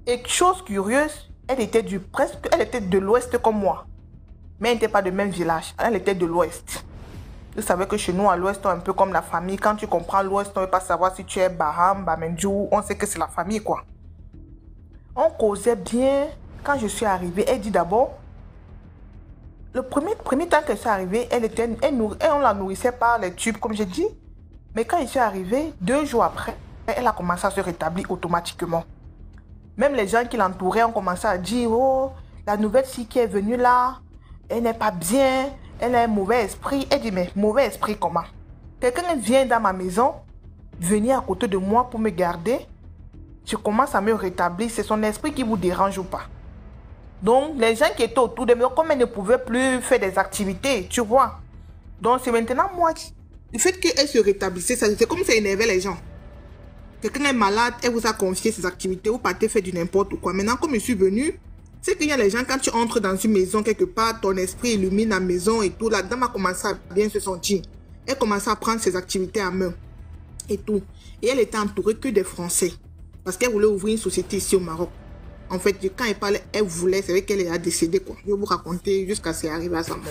Speaker 11: Et chose curieuse, elle était de l'ouest comme moi. Mais elle n'était pas de même village. Elle était de l'ouest. Vous savez que chez nous, à l'ouest, on est un peu comme la famille. Quand tu comprends l'ouest, on ne veut pas savoir si tu es Baham, Bamendjou. On sait que c'est la famille, quoi. On causait bien. Quand je suis arrivée, elle dit d'abord, le premier temps que je suis arrivée, on la nourrissait par les tubes, comme j'ai dit. Mais quand je suis arrivée, 2 jours après, elle a commencé à se rétablir automatiquement. Même les gens qui l'entouraient ont commencé à dire, oh, la nouvelle fille qui est venue là, elle n'est pas bien. Elle a un mauvais esprit. Elle dit, mais mauvais esprit comment? Quelqu'un vient dans ma maison, venir à côté de moi pour me garder. Je commence à me rétablir. C'est son esprit qui vous dérange ou pas? Donc, les gens qui étaient autour de moi, comme elle ne pouvait plus faire des activités, tu vois. Donc, c'est maintenant moi. Le fait qu'elle se rétablissait, c'est comme ça énervait les gens. Quelqu'un est malade, elle vous a confié ses activités, vous partez faire du n'importe quoi. Maintenant, comme je suis venue, c'est qu'il y a les gens, quand tu entres dans une maison quelque part, ton esprit illumine la maison et tout. La dame a commencé à bien se sentir. Elle commençait à prendre ses activités à main et tout. Et elle était entourée que des Français. Parce qu'elle voulait ouvrir une société ici au Maroc. En fait, quand elle parlait, elle voulait, c'est vrai qu'elle a décédé quoi. Je vais vous raconter jusqu'à ce qu'elle arrive à sa mort.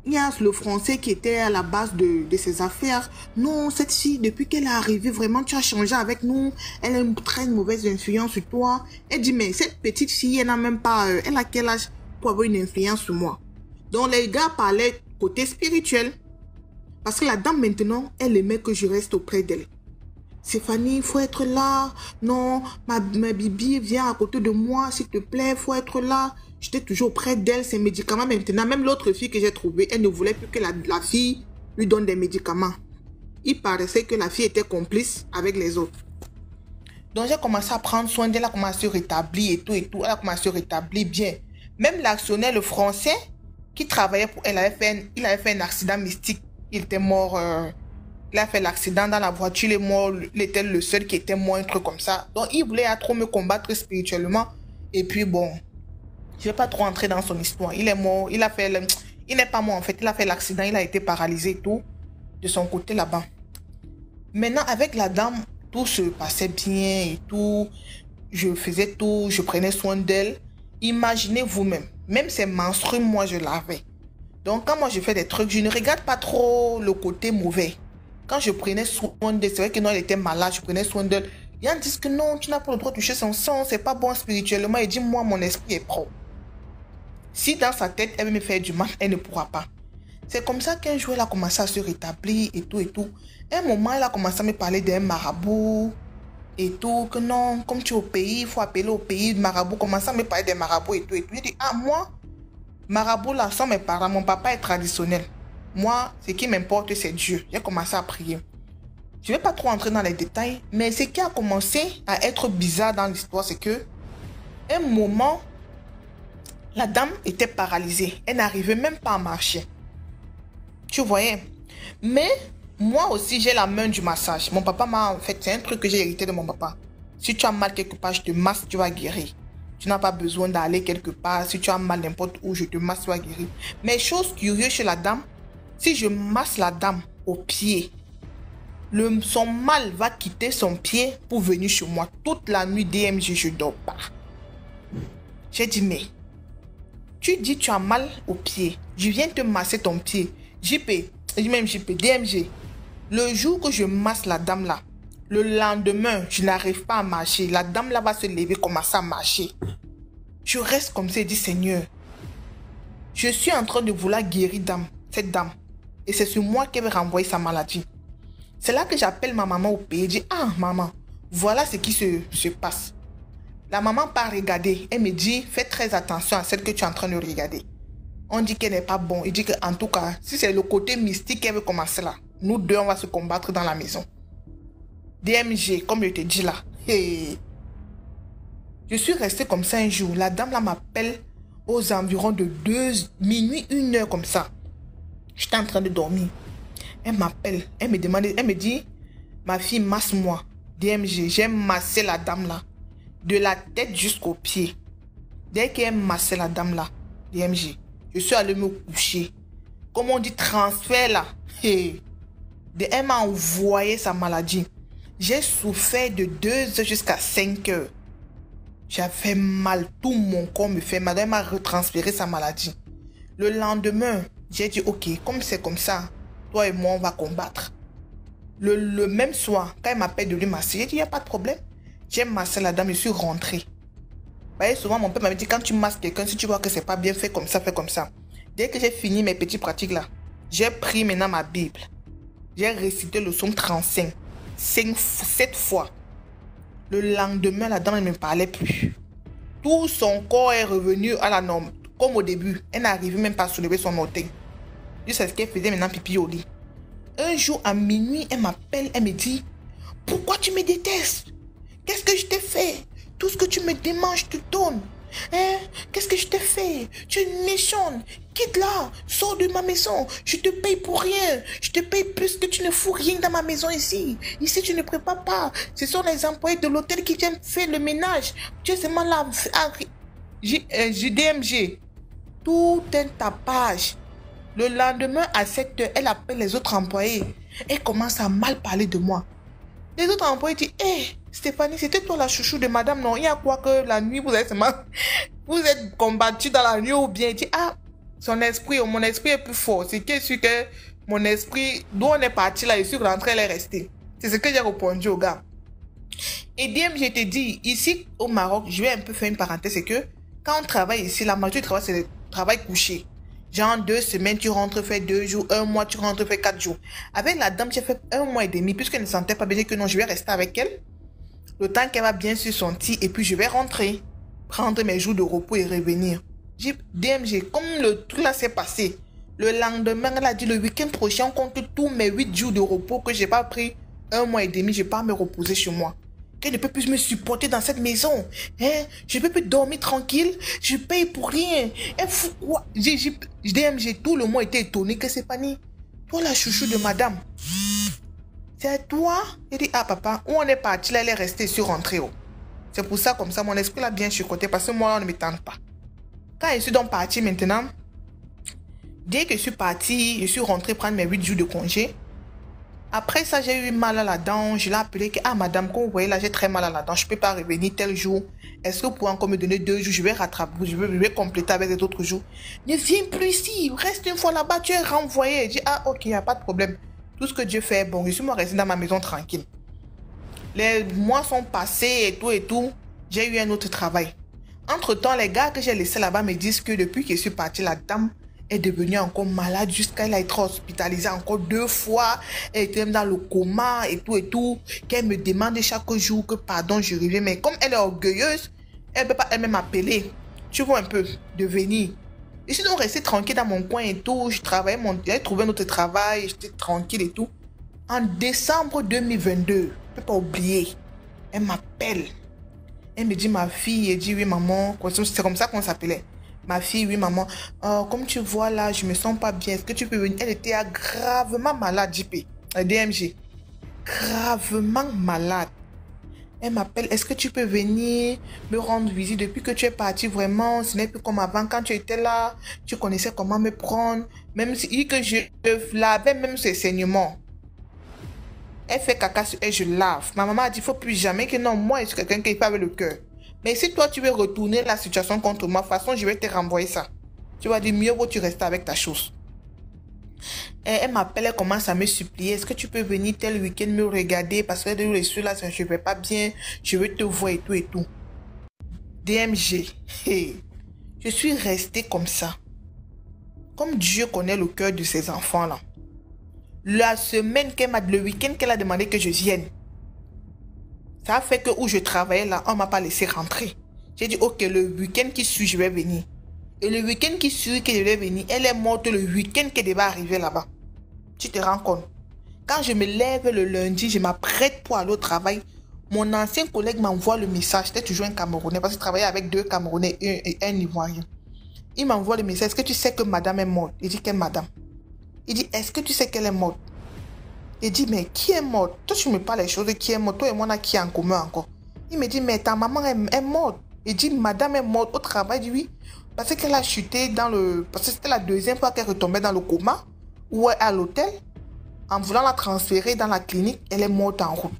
Speaker 11: Il y a le Français qui était à la base de ses affaires. Non, cette fille, depuis qu'elle est arrivée, vraiment, tu as changé avec nous. Elle a une très mauvaise influence sur toi. Elle dit, mais cette petite fille, elle n'a même pas... elle a quel âge pour avoir une influence sur moi? Donc, les gars parlaient côté spirituel. Parce que la dame, maintenant, elle aimait que je reste auprès d'elle. Stéphanie, il faut être là. Non, ma bibi, viens à côté de moi, s'il te plaît, il faut être là. J'étais toujours près d'elle, ses médicaments maintenant. Même l'autre fille que j'ai trouvée, elle ne voulait plus que la fille lui donne des médicaments. Il paraissait que la fille était complice avec les autres. Donc j'ai commencé à prendre soin d'elle, elle a commencé à se rétablir et tout et tout. Elle a commencé à se rétablir bien. Même l'actionnaire, le français, qui travaillait pour elle, il avait fait un accident mystique. Il était mort, il a fait l'accident dans la voiture, il est mort, il était le seul qui était mort, un truc comme ça. Donc il voulait trop me combattre spirituellement. Et puis bon... Je ne vais pas trop entrer dans son histoire. Il est mort. Il n'est pas mort en fait. Il a fait l'accident. Il a été paralysé et tout. De son côté là-bas. Maintenant, avec la dame, tout se passait bien et tout. Je faisais tout. Je prenais soin d'elle. Imaginez vous-même. Même ses menstrues, moi, je l'avais. Donc, quand moi, je fais des trucs, je ne regarde pas trop le côté mauvais. Quand je prenais soin d'elle, c'est vrai que non, elle était malade. Je prenais soin d'elle. Il y en a qui disent que non, tu n'as pas le droit de toucher son sang. C'est pas bon spirituellement. Et dit, moi, mon esprit est propre. Si dans sa tête, elle veut me faire du mal, elle ne pourra pas. C'est comme ça qu'un jour, elle a commencé à se rétablir et tout et tout. À un moment, elle a commencé à me parler d'un marabout et tout. Que non, comme tu es au pays, il faut appeler au pays. Marabout, commence à me parler des marabouts et tout et tout. Je dis, ah moi, marabout là, sont mes parents. Mon papa est traditionnel. Moi, ce qui m'importe, c'est Dieu. J'ai commencé à prier. Je ne vais pas trop entrer dans les détails. Mais ce qui a commencé à être bizarre dans l'histoire, c'est que un moment... La dame était paralysée. Elle n'arrivait même pas à marcher. Tu voyais. Mais moi aussi, j'ai la main du massage. Mon papa m'a... En fait, c'est un truc que j'ai hérité de mon papa. Si tu as mal quelque part, je te masse, tu vas guérir. Tu n'as pas besoin d'aller quelque part. Si tu as mal n'importe où, je te masse, tu vas guérir. Mais chose curieuse chez la dame, si je masse la dame au pied, son mal va quitter son pied pour venir chez moi. Toute la nuit, DMG, je ne dors pas. J'ai dit, mais... Tu dis tu as mal au pied. Je viens te masser ton pied. JP, même JP, DMG. Le jour que je masse la dame là, le lendemain, je n'arrive pas à marcher. La dame là va se lever, commencer à marcher. Je reste comme ça et dis, Seigneur, je suis en train de vouloir guérir cette dame. Et c'est sur moi qu'elle va renvoyer sa maladie. C'est là que j'appelle ma maman au pays et dis, ah maman, voilà ce qui se passe. La maman part regarder. Elle me dit, fais très attention à celle que tu es en train de regarder. On dit qu'elle n'est pas bon. Il dit qu'en tout cas, si c'est le côté mystique qu'elle veut commencer là, nous deux, on va se combattre dans la maison. DMG, comme je te dis là. Hey. Je suis restée comme ça un jour. La dame là m'appelle aux environs de minuit, 1h comme ça. J'étais en train de dormir. Elle m'appelle. Elle me demande, elle me dit, ma fille, masse-moi. DMG, j'ai massé la dame là. De la tête jusqu'aux pieds. Dès qu'elle massé la dame là, DMG, je suis allée me coucher. Comme on dit, transfert là. Hey. Elle m'a envoyé sa maladie. J'ai souffert de 2 heures jusqu'à 5 heures. J'avais mal, tout mon corps me fait mal. Elle m'a retransféré sa maladie. Le lendemain, j'ai dit, ok, comme c'est comme ça, toi et moi, on va combattre. Le même soir, quand elle m'appelle de lui masser, j'ai dit, il n'y a pas de problème. J'ai massé la dame, je suis rentrée. Vous voyez, souvent, mon père m'avait dit, quand tu masses quelqu'un, si tu vois que c'est pas bien, fais comme ça, fais comme ça. Dès que j'ai fini mes petites pratiques là, j'ai pris maintenant ma Bible. J'ai récité le psaume 35. 7 fois. Le lendemain, la dame ne me parlait plus. Tout son corps est revenu à la norme. Comme au début, elle n'arrivait même pas à soulever son orteil. Je sais ce qu'elle faisait maintenant pipi au lit. Un jour à minuit, elle m'appelle, elle me dit, pourquoi tu me détestes? Qu'est-ce que je t'ai fait? Tout ce que tu me demandes, je te donne. Hein? Qu'est-ce que je t'ai fait? Tu es une méchante. Quitte là, sors de ma maison. Je te paye pour rien. Je te paye plus que tu ne fous rien dans ma maison ici. Ici, tu ne prépares pas. Ce sont les employés de l'hôtel qui viennent faire le ménage. Tu es seulement là. JDMG. Tout un tapage. Le lendemain, à 7 heures, elle appelle les autres employés. Elle commence à mal parler de moi. Les autres employés disent, hé, Stéphanie, c'était toi la chouchou de madame, non? Il y a quoi que la nuit, vous êtes combattu dans la nuit ou bien? Il dit, ah, son esprit, mon esprit est plus fort. C'est que sûr que mon esprit, d'où on est parti là, je suis rentrée, elle est restée. C'est ce que j'ai répondu au gars. Et DM, je te dis, ici au Maroc, je vais un peu faire une parenthèse, c'est que quand on travaille ici, la majorité du travail, c'est le travail couché. Genre 2 semaines, tu rentres, fais 2 jours, 1 mois, tu rentres, fais 4 jours. Avec la dame, j'ai fait 1 mois et demi, puisqu'elle ne sentait pas bien que non, je vais rester avec elle. Le temps qu'elle va bien se sentir, et puis je vais rentrer, prendre mes jours de repos et revenir. J'ai DMG, comme le truc là s'est passé, le lendemain, elle a dit, le week-end prochain, on compte tous mes 8 jours de repos que j'ai pas pris 1 mois et demi, je pars me reposer chez moi. Qu'elle ne peut plus me supporter dans cette maison. Hein? Je ne peux plus dormir tranquille. Je paye pour rien. Elle fout quoi? DMG, tout le monde était étonné que c'est pas ni. Toi, la chouchou de madame. C'est toi? Elle dit, ah papa, où on est parti là, elle est restée sur rentrée. Oh. C'est pour ça, comme ça, mon esprit l'a bien chicoté parce que moi, on ne me tente pas. Quand je suis donc partie maintenant, dès que je suis partie, je suis rentrée prendre mes 8 jours de congé. Après ça, j'ai eu mal à la dent. Je l'ai appelé que, ah madame, comme vous voyez là, j'ai très mal à la dent. Je ne peux pas revenir tel jour. Est-ce que vous pouvez encore me donner 2 jours? Je vais rattraper, je vais compléter avec les autres jours. Ne viens plus ici. Reste une fois là-bas, tu es renvoyé. Je dis, ah ok, il n'y a pas de problème. Tout ce que Dieu fait, bon, je suis moi restée dans ma maison tranquille. Les mois sont passés et tout. J'ai eu un autre travail. Entre-temps, les gars que j'ai laissés là-bas me disent que depuis que je suis partie, la dame est devenue encore malade jusqu'à elle a été hospitalisée encore 2 fois. Elle était même dans le coma et tout. Qu'elle me demande chaque jour que pardon, je reviens. Mais comme elle est orgueilleuse, elle ne peut pas elle-même m'appeler. Tu vois un peu, de venir. Je suis donc restée tranquille dans mon coin et tout. Je travaillais, j'ai trouvé un autre travail. J'étais tranquille et tout. En décembre 2022, je ne peux pas oublier, elle m'appelle. Elle me dit, ma fille, elle dit, oui maman, c'est comme ça qu'on s'appelait. Ma fille, oui maman, comme tu vois là, je me sens pas bien. Est-ce que tu peux venir? Elle était gravement malade, JP, DMG. Gravement malade. Elle m'appelle, est-ce que tu peux venir me rendre visite? Depuis que tu es parti, vraiment, ce n'est plus comme avant. Quand tu étais là, tu connaissais comment me prendre. Même si que je lavais même ses saignements. Elle fait caca sur elle, je lave. Ma maman a dit, il ne faut plus jamais que non, moi, je suis quelqu'un qui est pas avec le cœur. Mais si toi, tu veux retourner la situation contre moi, de toute façon, je vais te renvoyer ça. Tu vas dire, mieux vaut tu restes avec ta chose. Elle m'appelle, elle commence à me supplier. Est-ce que tu peux venir tel week-end me regarder parce que de reçu là, je ne vais pas bien. Je veux te voir et tout et tout. DMG. Hey. Je suis restée comme ça. Comme Dieu connaît le cœur de ses enfants là. Le week-end qu'elle a demandé que je vienne. Ça a fait que où je travaillais là, on ne m'a pas laissé rentrer. J'ai dit ok, le week-end qui suit, je vais venir. Et le week-end qui suit que je vais venir, elle est morte le week-end qu'elle devait arriver là-bas. Tu te rends compte? Quand je me lève le lundi, je m'apprête pour aller au travail. Mon ancien collègue m'envoie le message. C'était toujours un Camerounais parce qu'il travaillait avec 2 Camerounais et un Ivoirien. Il m'envoie le message. Est-ce que tu sais que madame est morte? Il dit quelle madame? Il dit est-ce que tu sais qu'elle est morte? Il dit mais qui est morte? Toi tu me parles des choses de qui est morte. Toi et moi on a qui en commun encore? Il me dit mais ta maman est morte. Il dit madame est morte au travail. Il dit oui. Parce qu'elle a chuté dans le... Parce que c'était la deuxième fois qu'elle retombait dans le coma. Ou à l'hôtel. En voulant la transférer dans la clinique, elle est morte en route.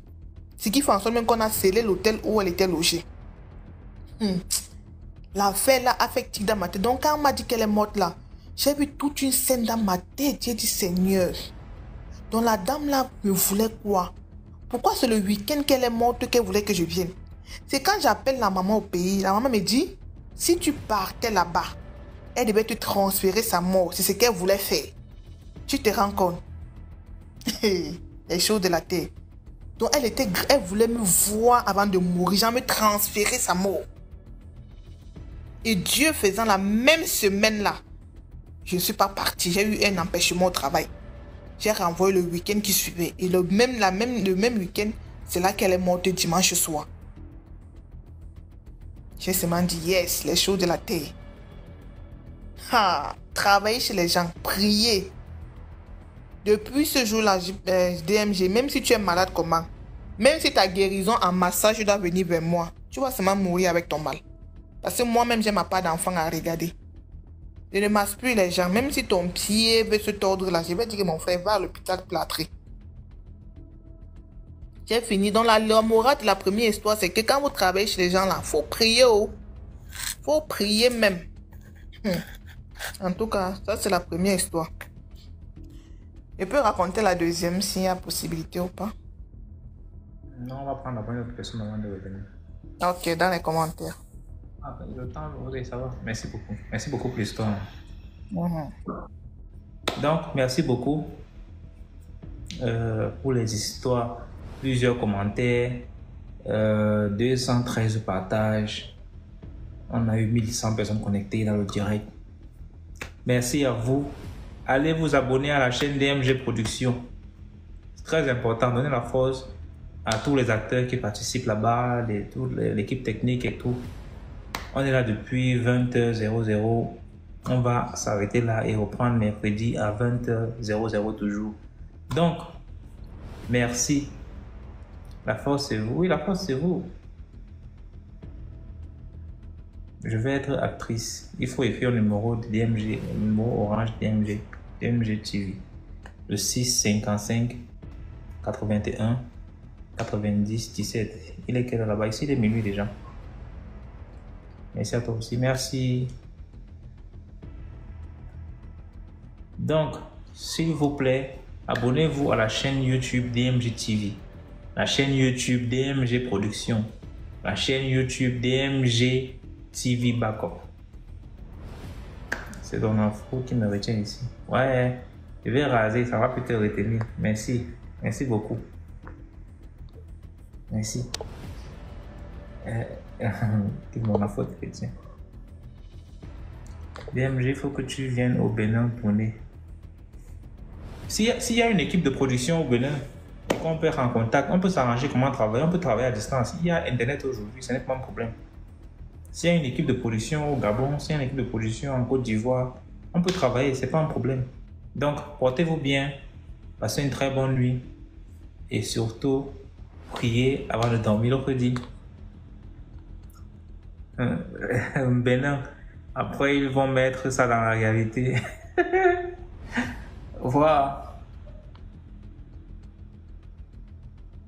Speaker 11: Ce qui fait en sorte même qu'on a scellé l'hôtel où elle était logée. L'affaire là affective dans ma tête. Donc quand on m'a dit qu'elle est morte là, j'ai vu toute une scène dans ma tête. J'ai dit Seigneur. Donc la dame là me voulait quoi? Pourquoi c'est le week-end qu'elle est morte qu'elle voulait que je vienne? C'est quand j'appelle la maman au pays, la maman me dit, si tu partais là-bas, elle devait te transférer sa mort. C'est ce qu'elle voulait faire. Tu te rends compte? Les choses de la terre. Donc elle voulait me voir avant de mourir. Genre me transférer sa mort. Et Dieu faisant la même semaine là, je ne suis pas partie. J'ai eu un empêchement au travail. J'ai renvoyé le week-end qui suivait. Et le même week-end, c'est là qu'elle est morte dimanche soir. J'ai seulement dit yes, les choses de la terre. Travailler chez les gens, prier. Depuis ce jour-là, DMG, même si tu es malade comment, même si ta guérison en massage doit venir vers moi, tu vas seulement mourir avec ton mal. Parce que moi-même, je n'ai pas d'enfant à regarder. Je ne masse plus les gens. Même si ton pied veut se tordre là, je vais dire que mon frère va à l'hôpital plâtré. J'ai fini. Donc la morale de la première histoire, c'est que quand vous travaillez chez les gens là, il faut prier. Faut prier même. En tout cas, ça c'est la première histoire. Je peux raconter la deuxième s'il y a possibilité ou pas?
Speaker 1: Non, on va prendre la bonne autre personne avant de revenir.
Speaker 11: Ok, dans les commentaires.
Speaker 1: Le temps, ça va. Merci beaucoup. Merci beaucoup pour l'histoire. Donc, merci beaucoup pour les histoires. Plusieurs commentaires. 213 partages. On a eu 1100 personnes connectées dans le direct. Merci à vous. Allez vous abonner à la chaîne DMG Productions. C'est très important. Donnez la force à tous les acteurs qui participent là-bas, l'équipe technique et tout. On est là depuis 20h00. On va s'arrêter là et reprendre mercredi à 20h00 toujours. Donc, merci. La force c'est vous. Oui, la force c'est vous. Je vais être actrice. Il faut écrire le numéro de DMG, le numéro orange DMG TV. Le 655 81 90 17. Il est quelle heure là-bas? Ici, il est minuit déjà. Merci à toi aussi. Merci. Donc, s'il vous plaît, abonnez-vous à la chaîne YouTube DMG TV. La chaîne YouTube DMG Productions. La chaîne YouTube DMG TV Backup. C'est ton info qui me retient ici. Ouais, je vais raser, ça va peut-être retenir. Merci. Merci beaucoup. Merci. C'est mon info chrétien. DMG, il faut que tu viennes au Bénin tourner. S'il y a une équipe de production au Bénin, on peut être en contact, on peut s'arranger comment travailler, on peut travailler à distance. Il y a Internet aujourd'hui, ce n'est pas un problème. S'il y a une équipe de production au Gabon, s'il y a une équipe de production en Côte d'Ivoire, on peut travailler, ce n'est pas un problème. Donc, portez-vous bien, passez une très bonne nuit et surtout, priez avant de dormir. L'autre dit, Bénin, après ils vont mettre ça dans la réalité. Au revoir.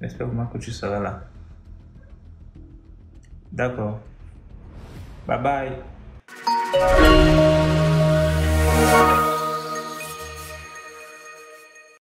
Speaker 1: J'espère vraiment que tu seras là. D'accord. Bye bye.